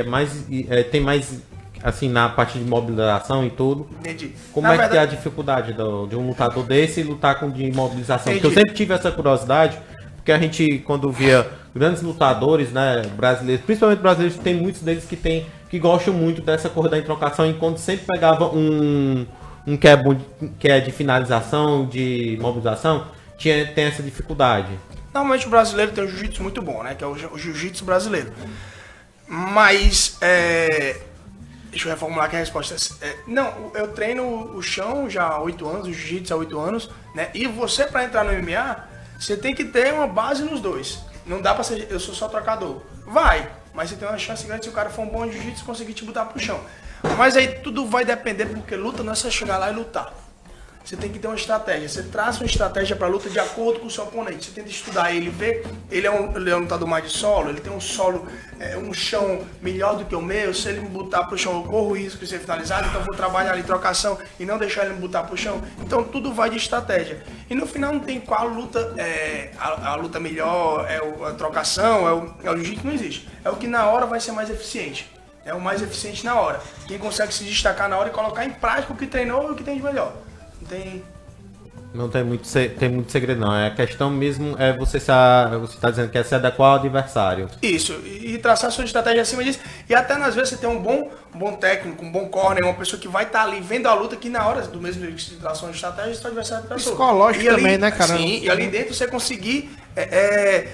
tem mais, assim, na parte de mobilização e tudo? Entendi. Como Na é que é a verdade, dificuldade de um lutador desse lutar com de imobilização? Entendi. Porque eu sempre tive essa curiosidade, porque a gente, quando via grandes lutadores, né, brasileiros, principalmente brasileiros, tem muitos deles que gostam muito dessa corrida em trocação, enquanto sempre pegava um que é bom, que é de finalização, de mobilização, tem essa dificuldade. normalmente o brasileiro tem um jiu-jitsu muito bom, né? Que é o jiu-jitsu brasileiro. Mas, deixa eu reformular aqui a resposta. Não, eu treino o chão já há 8 anos, o jiu-jitsu há 8 anos, né? E você, pra entrar no MMA, você tem que ter uma base nos dois. Não dá pra ser, eu sou só trocador. Vai, mas você tem uma chance grande se o cara for um bom jiu-jitsu conseguir te botar pro chão. Mas aí tudo vai depender, porque luta não é só chegar lá e lutar. Você tem que ter uma estratégia. Você traça uma estratégia pra luta de acordo com o seu oponente. Você tenta estudar ele, ver. Ele é um lutador mais de solo, ele tem um solo, um chão melhor do que o meu. Se ele me botar pro chão, eu corro o risco de ser finalizado, então eu vou trabalhar ali trocação e não deixar ele me botar pro chão. Então tudo vai de estratégia. E no final não tem qual luta, a luta melhor, a trocação, é o jiu-jitsu, não existe. É o que na hora vai ser mais eficiente. É o mais eficiente na hora. Quem consegue se destacar na hora e colocar em prática o que treinou e o que tem de melhor. Não tem muito segredo não, a questão mesmo é você está dizendo que é se adequar ao adversário. Isso, e traçar sua estratégia acima disso. E até às vezes você tem um bom técnico, um bom corner, uma pessoa que vai estar ali vendo a luta, que na hora do mesmo jeito que tração de estratégia, seu adversário traçou. Psicológico E ali, também, né, cara? Sim, e ali dentro você conseguir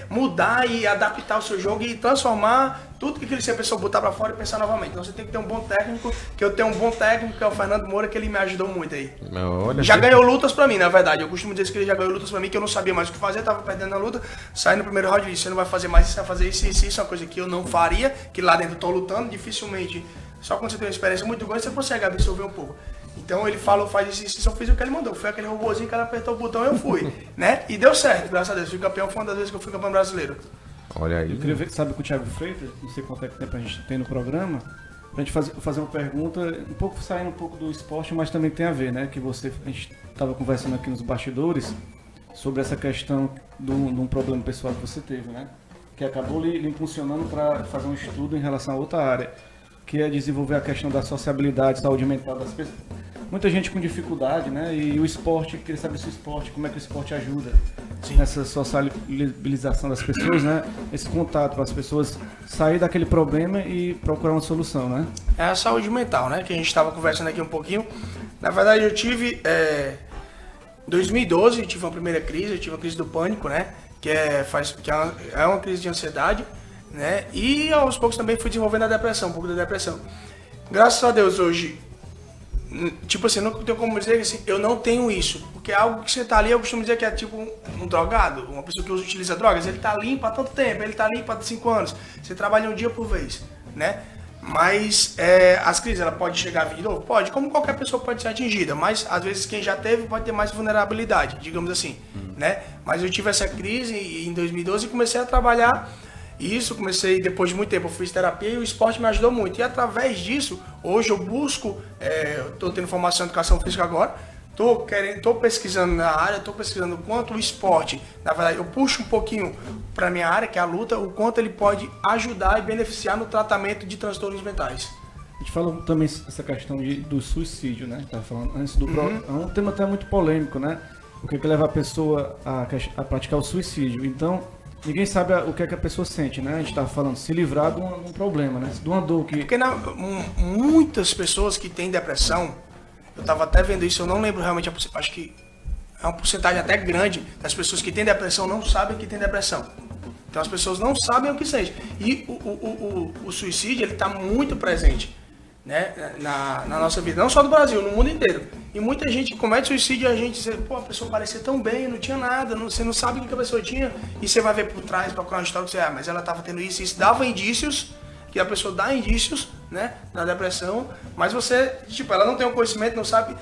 mudar e adaptar o seu jogo e transformar tudo que aquele pessoa botar pra fora e pensar novamente. Então você tem que ter um bom técnico, que eu tenho um bom técnico, que é o Fernando Moura, que ele me ajudou muito aí. Olha, Já ganhou lutas pra mim, na verdade. Eu costumo dizer que ele já ganhou lutas pra mim, que eu não sabia mais o que fazer, tava perdendo a luta, saí no primeiro round e disse, você não vai fazer mais isso, você vai fazer isso, isso, é uma coisa que eu não faria, que lá dentro eu tô lutando, dificilmente. Só quando você tem uma experiência muito grande, você consegue absorver um pouco. Então ele falou, faz isso, eu fiz o que ele mandou. Foi aquele robôzinho que ela apertou o botão e eu fui, né? E deu certo, graças a Deus. Fui campeão, foi uma das vezes que eu fui campeão brasileiro. olha aí. Eu queria ver, sabe, com o Thiago Freitas, não sei quanto tempo a gente tem no programa, pra gente fazer uma pergunta, um pouco saindo um pouco do esporte, mas também tem a ver, né? Que a gente estava conversando aqui nos bastidores sobre essa questão de um problema pessoal que você teve, né? Que acabou lhe impulsionando para fazer um estudo em relação a outra área, que é desenvolver a questão da sociabilidade, saúde mental das pessoas. Muita gente com dificuldade, né? E o esporte, queria saber se o esporte, como é que o esporte ajuda nessa sociabilização das pessoas, né? Esse contato para as pessoas sair daquele problema e procurar uma solução, né? É a saúde mental, né? Que a gente estava conversando aqui um pouquinho. Na verdade, eu tive... Em 2012, eu tive uma primeira crise, eu tive uma crise do pânico, né? Que é uma crise de ansiedade, né? E aos poucos também fui desenvolvendo a depressão, um pouco da depressão. Graças a Deus, hoje... Tipo assim, não tenho como dizer que assim, eu não tenho isso. Porque algo que você tá ali, eu costumo dizer que é tipo um drogado, uma pessoa que utiliza drogas, ele tá limpo há tanto tempo, ele tá limpo há 5 anos. Você trabalha um dia por vez, né? Mas as crises, ela pode chegar a vir de novo? Pode, como qualquer pessoa pode ser atingida, mas às vezes quem já teve pode ter mais vulnerabilidade, digamos assim, né? Mas eu tive essa crise em 2012 e comecei a trabalhar isso, comecei depois de muito tempo, eu fiz terapia e o esporte me ajudou muito. E através disso, hoje eu busco, estou tendo formação em educação física agora, tô pesquisando na área, tô pesquisando o quanto o esporte, na verdade, eu puxo um pouquinho para minha área, que é a luta, o quanto ele pode ajudar e beneficiar no tratamento de transtornos mentais. A gente falou também essa questão do suicídio, né? Tava falando antes do é um tema até muito polêmico, né? O que leva a pessoa a praticar o suicídio. Então, ninguém sabe o que é que a pessoa sente, né? A gente tava falando se livrar de um problema, né? De uma dor que... Porque muitas pessoas que têm depressão, eu tava até vendo isso, eu não lembro realmente, acho que é uma porcentagem até grande das pessoas que têm depressão não sabem que têm depressão. Então as pessoas não sabem o que sente. E o suicídio, ele tá muito presente, né, na nossa vida, não só do Brasil, no mundo inteiro. E muita gente comete suicídio e a gente diz, pô, a pessoa parecia tão bem, não tinha nada, você não sabe o que a pessoa tinha, e você vai ver por trás, procurar uma história, você, mas ela estava tendo isso dava indícios, que a pessoa dá indícios, né, da depressão, mas você, tipo, ela não tem um conhecimento, não sabe.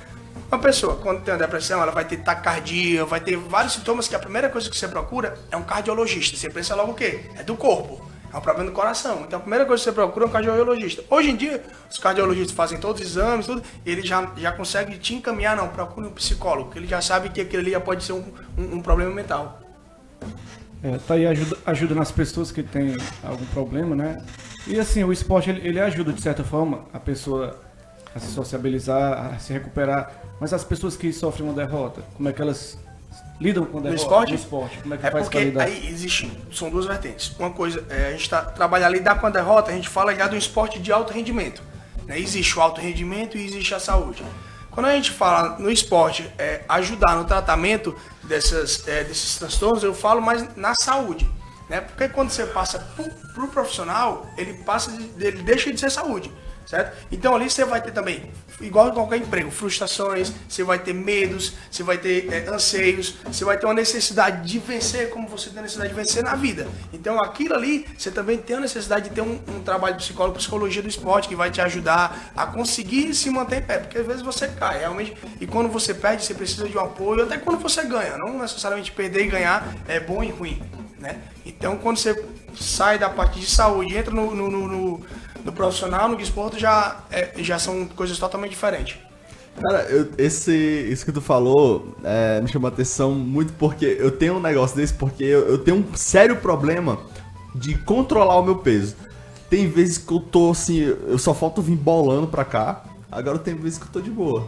Uma pessoa, quando tem uma depressão, ela vai ter taquicardia, vai ter vários sintomas que a primeira coisa que você procura é um cardiologista. Você pensa logo o quê? É do corpo. É um problema do coração. Então a primeira coisa que você procura é um cardiologista. Hoje em dia, os cardiologistas fazem todos os exames, tudo, e ele já consegue te encaminhar, não, procure um psicólogo, porque ele já sabe que aquilo ali já pode ser um problema mental. Tá aí ajuda nas pessoas que têm algum problema, né? E assim, o esporte ele ajuda de certa forma a pessoa a se sociabilizar, a se recuperar. Mas as pessoas que sofrem uma derrota, como é que elas lidam com a derrota? No esporte? Como é que faz para lidar? Aí são duas vertentes. Uma coisa, a gente trabalhar lidar com a derrota, a gente fala já do esporte de alto rendimento, né? Existe o alto rendimento e existe a saúde. Quando a gente fala no esporte, ajudar no tratamento desses transtornos, eu falo mais na saúde, né? Porque quando você passa pro profissional, ele deixa de ser saúde. Certo? Então ali você vai ter também, igual em qualquer emprego, frustrações, você vai ter medos, você vai ter anseios, você vai ter uma necessidade de vencer, como você tem a necessidade de vencer na vida. Então aquilo ali, você também tem a necessidade de ter um trabalho psicólogo, psicologia do esporte, que vai te ajudar a conseguir se manter em pé, porque às vezes você cai, realmente, e quando você perde, você precisa de um apoio, até quando você ganha, não necessariamente perder e ganhar é bom e ruim, né? Então quando você sai da parte de saúde, entra no profissional, no desporto, já são coisas totalmente diferentes. Cara, isso que tu falou me chamou a atenção muito porque eu tenho um negócio desse, porque eu tenho um sério problema de controlar o meu peso. Tem vezes que eu tô assim, eu só falto vir bolando pra cá, agora tem vezes que eu tô de boa.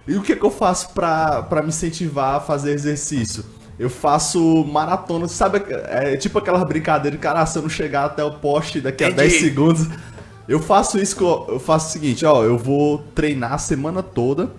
E o que eu faço pra me incentivar a fazer exercício? Eu faço maratona, sabe? É tipo aquela brincadeira de cara, se eu não chegar até o poste daqui a 10 segundos. Eu faço isso, eu faço o seguinte, eu vou treinar a semana toda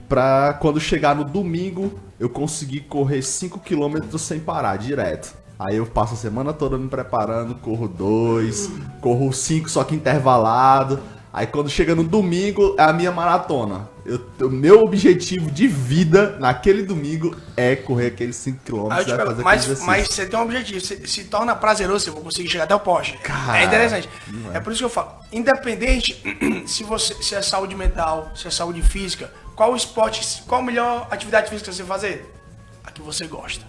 pra quando chegar no domingo eu conseguir correr 5 km sem parar, direto. Aí eu passo a semana toda me preparando, corro 2, corro 5 só que intervalado. Aí quando chega no domingo é a minha maratona. O meu objetivo de vida naquele domingo é correr aqueles 5 km. Mas você tem um objetivo, se torna prazeroso, eu vou conseguir chegar até o poste. Cara, é interessante. É por isso que eu falo, independente se é saúde mental, se é saúde física, qual esporte, qual a melhor atividade física você fazer? A que você gosta.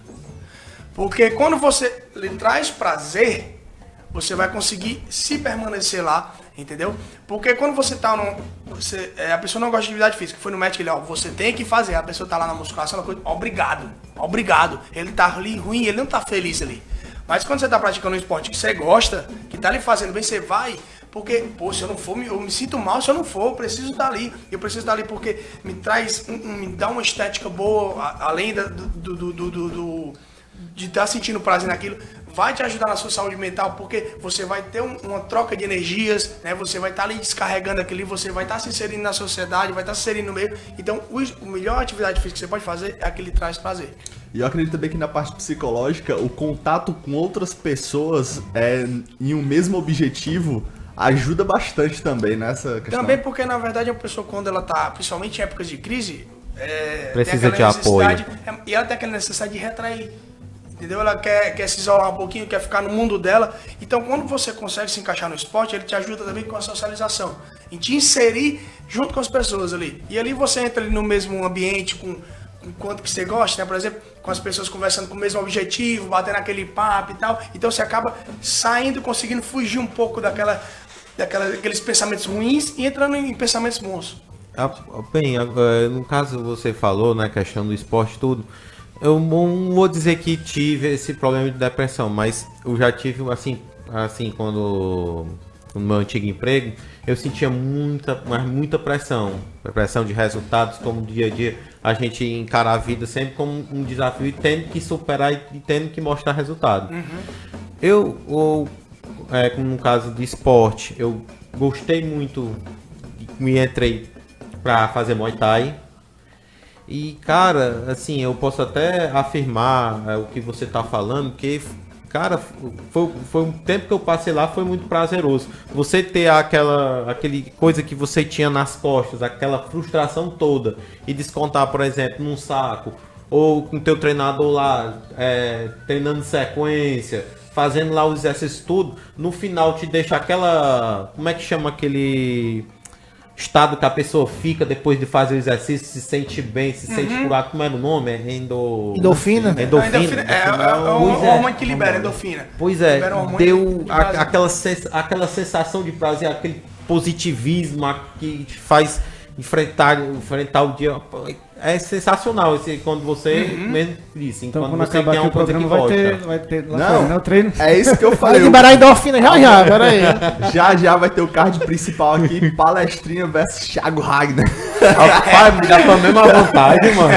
Porque quando você lhe traz prazer, você vai conseguir se permanecer lá, entendeu? Porque quando você tá a pessoa não gosta de atividade física, foi no médico, ele, você tem que fazer, a pessoa tá lá na musculação, obrigado. Ele tá ali ruim, ele não tá feliz ali. Mas quando você tá praticando um esporte que você gosta, que tá lhe fazendo bem, você vai, porque, se eu não for, eu me sinto mal se eu não for, eu preciso estar ali. Eu preciso estar ali porque me dá uma estética boa, além de estar sentindo prazer naquilo, vai te ajudar na sua saúde mental, porque você vai ter uma troca de energias, né? Você vai estar ali descarregando aquilo, você vai estar se inserindo na sociedade, vai estar se inserindo no meio. Então, a melhor atividade física que você pode fazer é a que lhe traz prazer. E eu acredito também que na parte psicológica, o contato com outras pessoas em um mesmo objetivo ajuda bastante também nessa questão. Também porque, na verdade, a pessoa, quando ela está, principalmente em épocas de crise, Precisa tem aquela de apoio. necessidade, e ela tem aquela necessidade de retrair. Entendeu? Ela quer se isolar um pouquinho, quer ficar no mundo dela. Então, quando você consegue se encaixar no esporte, ele te ajuda também com a socialização. Em te inserir junto com as pessoas ali. E ali você entra ali no mesmo ambiente com quanto que você gosta, né? Por exemplo, com as pessoas conversando com o mesmo objetivo, batendo aquele papo e tal. Então, você acaba saindo, conseguindo fugir um pouco daqueles pensamentos ruins e entrando em pensamentos bons. Bem, no caso você falou, na questão do esporte tudo, eu não vou dizer que tive esse problema de depressão, mas eu já tive, assim quando no meu antigo emprego, eu sentia muita pressão de resultados, como dia a dia, a gente encarar a vida sempre como um desafio, tendo que superar e tendo que mostrar resultado. Como no caso de esporte, eu gostei muito, me entrei para fazer Muay Thai. E, cara, assim, eu posso até afirmar o que você tá falando, que, cara, foi um tempo que eu passei lá, foi muito prazeroso. Você ter aquele coisa que você tinha nas costas, aquela frustração toda, e descontar, por exemplo, num saco, ou com o teu treinador lá, treinando sequência, fazendo lá os exercícios tudo, no final te deixa aquela, como é que chama aquele estado que a pessoa fica depois de fazer o exercício, se sente bem, se sente curado, como era o nome? Endorfina? Endorfina é o hormônio que libera, endorfina. Pois é, deu de aquela sensação de prazer, aquele positivismo que te faz enfrentar o dia. É sensacional quando você mesmo disse. Então, quando quando você acabar tem aqui o uma coisa que programa, vai gosta. ter lá Não, fora, né, o treino. É isso que eu Vai falei. liberar a endorfina já, pera aí. Já vai ter o card principal aqui, Palestrinha versus Thiago Ragnar. Rapaz, me dá pra mesma vontade, mano.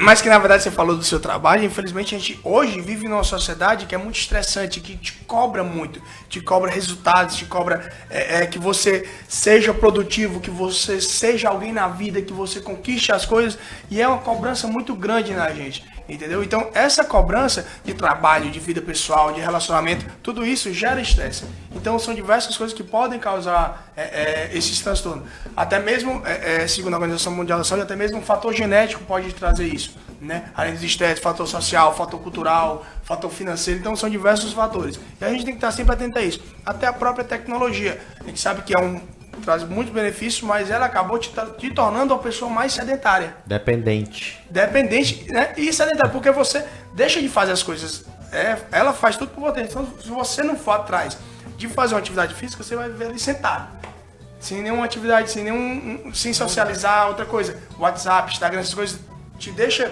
Mas que na verdade você falou do seu trabalho, infelizmente a gente hoje vive numa sociedade que é muito estressante, que te cobra muito, te cobra resultados, te cobra que você seja produtivo, que você seja alguém na vida, que você conquiste as coisas, e é uma cobrança muito grande na gente, entendeu? Então essa cobrança de trabalho, de vida pessoal, de relacionamento, tudo isso gera estresse. Então são diversas coisas que podem causar esses transtornos. Até mesmo, segundo a Organização Mundial da Saúde, até mesmo um fator genético pode trazer isso, né? Além dos estresse, fator social, fator cultural, fator financeiro, então são diversos fatores. E a gente tem que estar sempre atento a isso. Até a própria tecnologia. A gente sabe que traz muitos benefícios, mas ela acabou te tornando uma pessoa mais sedentária. Dependente, né? E sedentária, porque você deixa de fazer as coisas. Ela faz tudo por você. Então, se você não for atrás de fazer uma atividade física, você vai viver ali sentado. Sem nenhuma atividade, sem socializar, outra coisa. WhatsApp, Instagram, essas coisas te deixa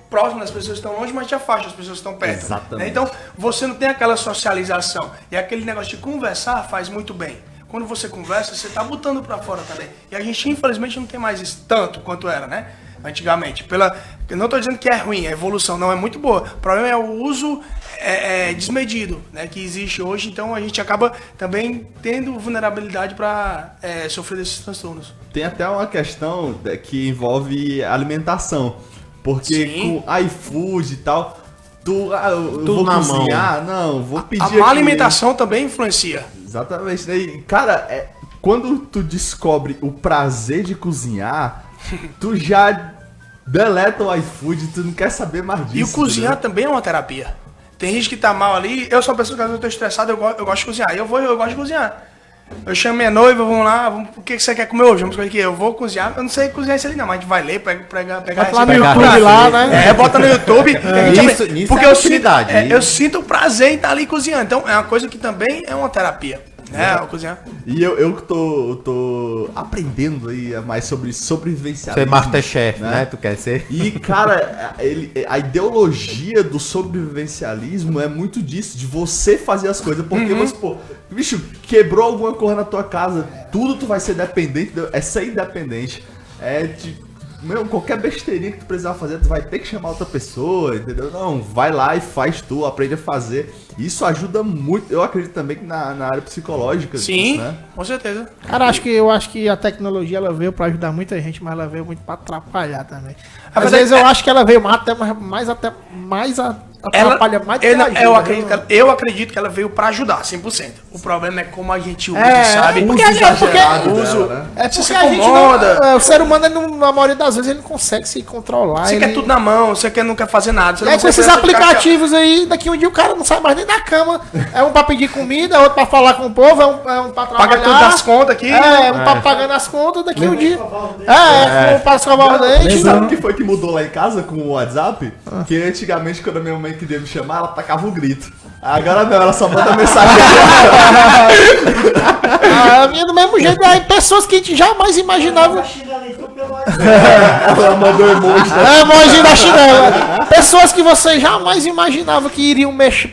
próximo das pessoas que estão longe, mas te afasta das pessoas que estão perto. Exatamente. Né? Então, você não tem aquela socialização. E aquele negócio de conversar faz muito bem. Quando você conversa, você tá botando pra fora também. E a gente, infelizmente, não tem mais isso tanto quanto era, né? Antigamente. Eu não tô dizendo que é ruim, a evolução não é muito boa. O problema é o uso desmedido, né? Que existe hoje. Então, a gente acaba também tendo vulnerabilidade para sofrer desses transtornos. Tem até uma questão que envolve alimentação. Porque Sim. com iFood e tal, eu Tudo vou na cozinhar, não, vou pedir A má alimentação também influencia. Exatamente. Né? Cara, quando tu descobre o prazer de cozinhar, tu já deleta o iFood, tu não quer saber mais disso. E o cozinhar também é uma terapia. Tem gente que tá mal ali, eu sou uma pessoa que às vezes eu tô estressado, eu gosto de cozinhar. Eu gosto de cozinhar. Eu chamo minha noiva, vamos lá, o que você quer comer hoje? Vamos comer aqui. Eu vou cozinhar, eu não sei cozinhar isso ali não, mas a gente vai ler, pegar Lá no YouTube lá, né? bota no YouTube. Nisso Porque é eu eu sinto prazer em estar ali cozinhando. Então é uma coisa que também é uma terapia. Né? Cozinhar. E eu tô aprendendo aí mais sobre sobrevivencialismo. Você é Masterchef, né? Tu quer ser? E, cara, a ideologia do sobrevivencialismo é muito disso, de você fazer as coisas. Porque você, bicho, quebrou alguma coisa na tua casa, tudo tu vai ser dependente, é ser independente. Qualquer besteirinha que tu precisar fazer, tu vai ter que chamar outra pessoa, entendeu? Não, vai lá e faz tu, aprende a fazer. Isso ajuda muito, eu acredito também que na área psicológica. Sim, né? com certeza. Cara, eu acho que a tecnologia ela veio pra ajudar muita gente, mas ela veio muito pra atrapalhar também. Às verdade vezes eu acho que ela veio mais atrapalha mais do que ela, ajuda. eu acredito que ela veio pra ajudar, 100%. O problema é como a gente usa, sabe? Porque, Uso exagerado porque, dela, né? é porque se a gente incomoda. não, o ser humano, ele não, na maioria das vezes, ele não consegue se controlar. Você ele... quer tudo na mão, você não quer fazer nada. Você E não aí com consegue esses ficar aqui, ó. aplicativos aí, daqui um dia o cara não sai mais nem da cama. É um pra pedir comida, outro pra falar com o povo, é um pra trabalhar. Paga tudo das contas aqui. Pra pagando as contas daqui um dia. Pra escovar o dente. Sabe o que foi que mudou lá em casa com o WhatsApp? Que antigamente, quando a minha mãe queria me chamar, ela tacava o grito. Agora não, ela só manda mensagem. A minha do mesmo jeito, aí pessoas que a gente jamais imaginava. Ela mandou emoji. É, emoji da chinela. Pessoas que você jamais imaginava que iriam mexer,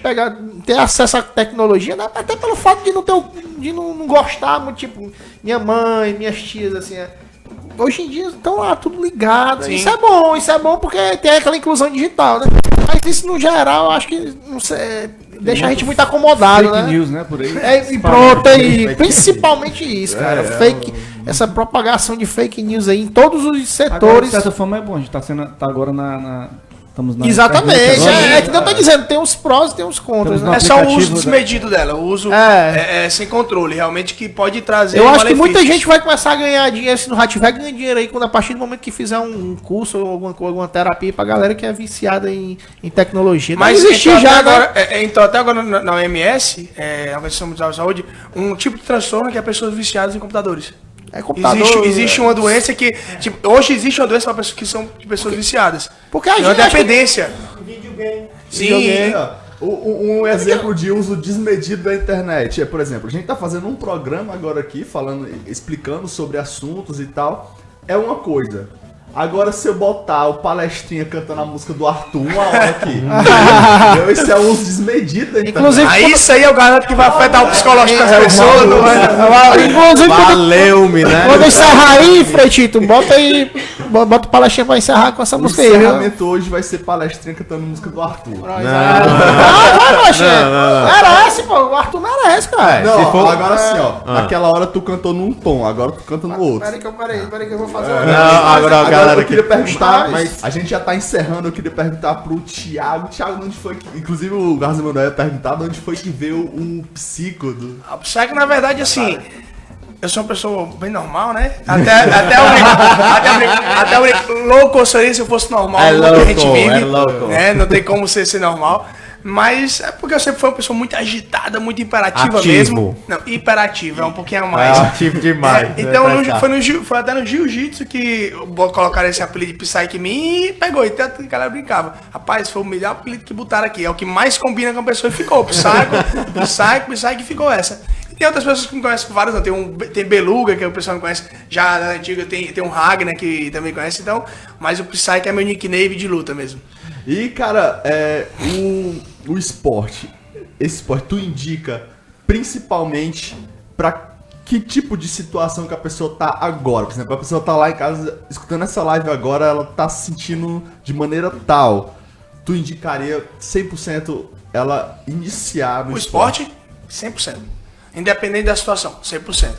ter acesso à tecnologia, né? Até pelo fato de não ter, de não gostar muito, tipo, minha mãe, minhas tias, assim. Hoje em dia estão lá tudo ligado. Sim. Isso é bom porque tem aquela inclusão digital, né? Mas isso no geral, eu acho que não sei, deixa a gente muito acomodado, Fake né? news, né, por aí. E pronto aí, principalmente isso, cara. Essa propagação de fake news aí em todos os Agora, de setores. certa forma é bom, a gente tá agora estamos na Exatamente, internet agora, é que eu tô dizendo, tem uns prós e tem uns contras, Estamos né? É só o uso aplicativo desmedido dela, o uso sem controle, realmente que pode trazer Eu acho que muita malefícios. gente vai começar a ganhar dinheiro, se não já tiver ganhando dinheiro aí, quando a partir do momento que fizer um curso ou alguma terapia pra galera que é viciada em tecnologia. Mas não existir então, já, até né? agora, então até agora na OMS, a Organização Mundial da Saúde, um tipo de transtorno que é pessoas viciadas em computadores. É computador. Existe uma doença que. Tipo, hoje existe uma doença para pessoas que são de pessoas viciadas. Porque a É uma gente acha que- dependência. Sim. Um exemplo de uso desmedido da internet é, por exemplo, a gente tá fazendo um programa agora aqui, explicando sobre assuntos e tal, é uma coisa. Agora, se eu botar o palestrinha cantando a música do Arthur uma hora aqui, entendeu? Esse é um uso desmedido da internet. Inclusive, Aí isso aí é o garanto que vai afetar o psicológico das pessoas. Não vai. inclusive Valeu-me, né? quando encerrar aí, Freitito, bota aí, bota o palestrinha pra encerrar com essa O música aí, viu? encerramento hoje vai ser palestrinha cantando música do Arthur. Merece, pô, o Arthur merece, cara. Não, se for- agora sim, ó. Naquela hora tu cantou num tom, agora tu canta no outro. Peraí que eu vou fazer Não, agora Eu queria perguntar, Mas- a gente já tá encerrando, eu queria perguntar pro Thiago. Thiago, onde foi que. Inclusive o Garza Manuel ia perguntar de onde foi que veio o psico do. Só que na verdade, assim, eu sou uma pessoa bem normal, né? Até o louco seria se eu fosse normal. É no mundo que a gente louco, vive, é louco. né? Não tem como ser normal. Mas é porque eu sempre fui uma pessoa muito agitada, muito imperativa Ativo. mesmo. Não, hiperativa, é um pouquinho a mais. Ativo demais. Então foi até no jiu-jitsu que colocaram esse apelido de Psyche em mim e pegou. E tanto que a galera brincava. Rapaz, foi o melhor apelido que botaram aqui. É o que mais combina com a pessoa e ficou. Psyche ficou essa. E tem outras pessoas que me conhecem com vários, não. Tem Beluga, que o pessoal me conhece já da antiga, tem um Ragnar que também conhece, então. Mas o Psyche é meu nickname de luta mesmo. E, cara, o esporte. Esse esporte, tu indica principalmente pra que tipo de situação que a pessoa tá agora? Por exemplo, a pessoa tá lá em casa escutando essa live agora, ela tá se sentindo de maneira tal. Tu indicaria 100% ela iniciar no O esporte, 100%. Independente da situação, 100%.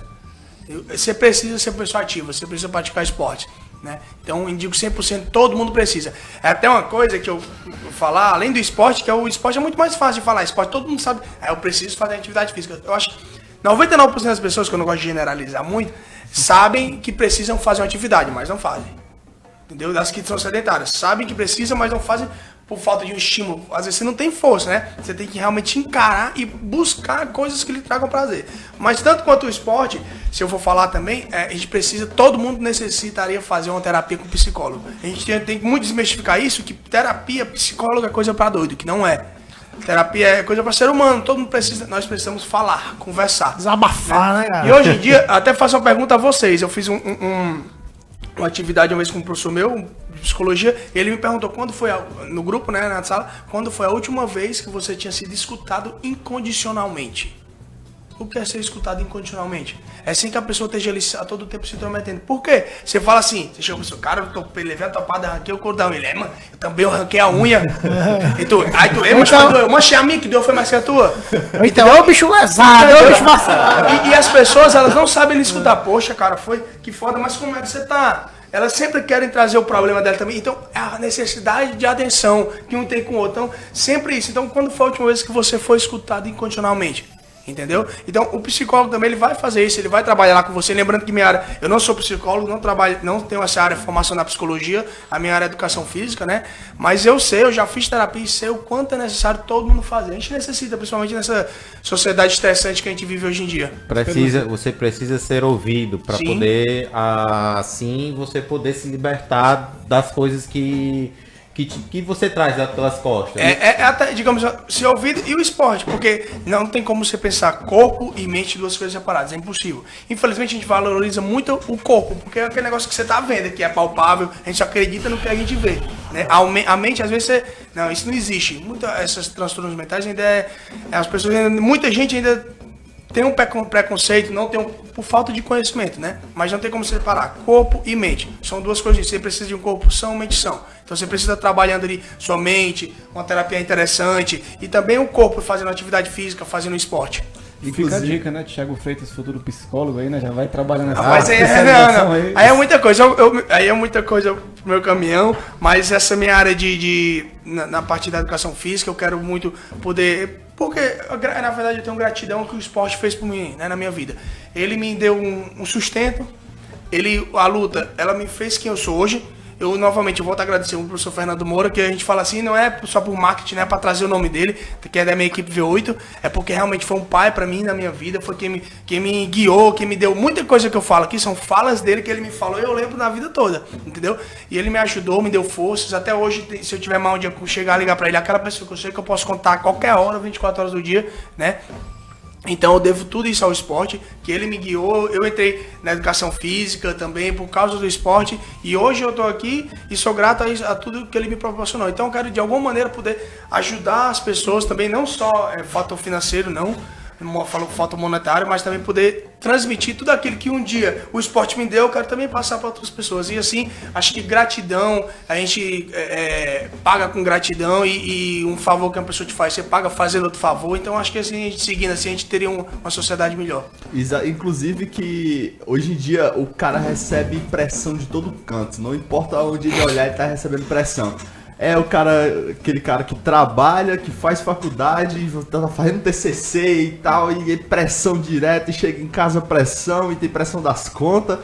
Você precisa ser uma pessoa ativa, você precisa praticar esporte. Né? Então, indico 100%, todo mundo precisa. É até uma coisa que eu vou falar, além do esporte, que o esporte é muito mais fácil de falar. Esporte todo mundo sabe, eu preciso fazer atividade física. Eu acho que 99% das pessoas, que eu não gosto de generalizar muito, sabem que precisam fazer uma atividade, mas não fazem. Entendeu? Das que são sedentárias. Sabem que precisam, mas não fazem por falta de um estímulo. Às vezes você não tem força, né? Você tem que realmente encarar e buscar coisas que lhe tragam prazer. Mas tanto quanto o esporte, se eu for falar também, a gente precisa, todo mundo necessitaria fazer uma terapia com psicólogo. A gente tem que muito desmistificar isso, que terapia, psicólogo é coisa pra doido, que não é. Terapia é coisa pra ser humano, todo mundo precisa, nós precisamos falar, conversar. Desabafar, né, cara? E hoje em dia, até faço uma pergunta a vocês, eu fiz uma atividade uma vez com um professor meu, de psicologia, e ele me perguntou quando foi, no grupo, né, na sala, quando foi a última vez que você tinha sido escutado incondicionalmente? o que é ser escutado incondicionalmente? É sem que a pessoa esteja ali a todo tempo se intrometendo. Por quê? Você fala assim, você chega pra pessoa, cara, eu levei a topada, arranquei o cordão. Ele, mano, eu também arranquei a unha. Aí tu, mas manchei a minha que deu foi mais que a tua. Então, é o bicho lesado, é o bicho vacilado. E as pessoas, elas não sabem escutar. Poxa, cara, foi que foda, mas como é que você tá? Elas sempre querem trazer o problema dela também. Então, é a necessidade de atenção que um tem com o outro. Então, sempre isso. Então, quando foi a última vez que você foi escutado incondicionalmente? Entendeu? Então, o psicólogo também, ele vai fazer isso, ele vai trabalhar lá com você. Lembrando que minha área, eu não sou psicólogo, não tenho essa área de formação na psicologia, a minha área é educação física, né? Mas eu já fiz terapia e sei o quanto é necessário todo mundo fazer. A gente necessita, principalmente nessa sociedade estressante que a gente vive hoje em dia. Você precisa ser ouvido para poder, assim, você poder se libertar das coisas que você traz pelas costas. Até, digamos, se ouvido e o esporte, porque não tem como você pensar corpo e mente duas coisas separadas, é impossível. Infelizmente a gente valoriza muito o corpo, porque é aquele negócio que você tá vendo, que é palpável, a gente só acredita no que a gente vê, né? A mente, às vezes, não, isso não existe. Essas transtornos mentais ainda as pessoas muita gente ainda tem um preconceito, não tem por falta de conhecimento, né? Mas não tem como separar corpo e mente. São duas coisas. Você precisa de um corpo são, mente são. Então você precisa estar trabalhando ali sua mente, uma terapia interessante e também o corpo fazendo atividade física, fazendo esporte. E fica a dica, né? Thiago Freitas, futuro psicólogo aí, né? Já vai trabalhando nessa mas especialização aí. Aí é muita coisa. Aí é muita coisa pro meu caminhão, mas essa minha área na parte da educação física, eu quero muito poder. Porque, na verdade, eu tenho gratidão que o esporte fez por mim, né, na minha vida. Ele me deu um sustento, a luta, ela me fez quem eu sou hoje. Eu, novamente, volto a agradecer ao professor Fernando Moura, que a gente fala assim, não é só por marketing, não é para trazer o nome dele, que é da minha equipe V8, é porque realmente foi um pai para mim na minha vida, foi quem me guiou, quem me deu muita coisa que eu falo aqui, são falas dele que ele me falou e eu lembro na vida toda, entendeu? E ele me ajudou, me deu forças, até hoje, se eu tiver mal um dia, chegar a ligar para ele, aquela pessoa que eu sei que eu posso contar a qualquer hora, 24 horas do dia, né? Então eu devo tudo isso ao esporte, que ele me guiou, eu entrei na educação física também por causa do esporte e hoje eu estou aqui e sou grato a tudo que ele me proporcionou. Então eu quero de alguma maneira poder ajudar as pessoas também, não só fator financeiro, não falo fator monetário, mas também poder transmitir tudo aquilo que um dia o esporte me deu, eu quero também passar para outras pessoas. E assim, acho que gratidão, a gente paga com gratidão e um favor que uma pessoa te faz, você paga fazendo outro favor. Então acho que assim, a gente seguindo assim, a gente teria uma sociedade melhor. Inclusive que hoje em dia o cara recebe pressão de todo canto, não importa onde ele olhar, ele tá recebendo pressão. É aquele cara que trabalha, que faz faculdade, tá fazendo TCC e tal, e pressão direta, e chega em casa pressão, e tem pressão das contas.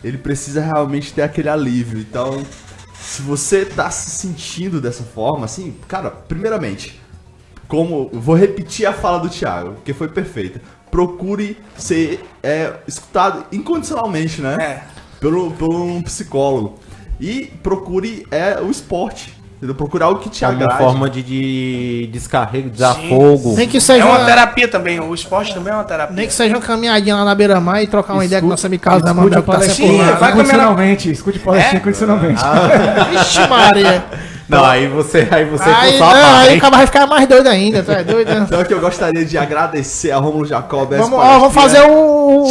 Ele precisa realmente ter aquele alívio. Então, se você tá se sentindo dessa forma, assim, cara, primeiramente, vou repetir a fala do Thiago, porque foi perfeita. Procure ser escutado incondicionalmente, né? Por um psicólogo. E procure o esporte. Procurar algo que te agrade. Uma forma de descarrego, desafogo. Nem que seja uma terapia também, o esporte também é uma terapia. Nem que seja uma caminhadinha lá na beira-mar e trocar uma ideia com nossa amiga da Mabel que tá sempre lá. Vai incondicionalmente, escute palestrinha incondicionalmente. Vixe Maria. Não, aí você aí o cara vai ficar mais doido ainda, tá doido? Então que eu gostaria de agradecer a Rômulo Jacob. Vamos fazer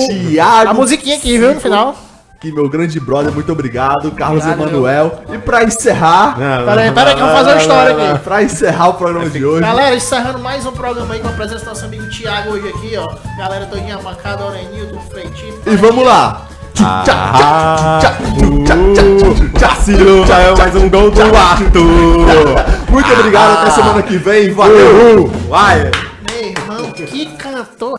Thiago, a musiquinha aqui, viu, no final. Meu grande brother, muito obrigado, Carlos Emanuel. E pra encerrar... Peraí que eu vou fazer uma história aqui. Pra encerrar o programa de hoje... Galera, encerrando mais um programa aí com a presença do nosso amigo Thiago hoje aqui, ó. Galera todinha bancada, Orenilton, Freitinho. E vamos lá! Vacilou, já é mais um gol do Arthur. Muito obrigado, até semana que vem, valeu! Vai! Meu irmão, que cantor!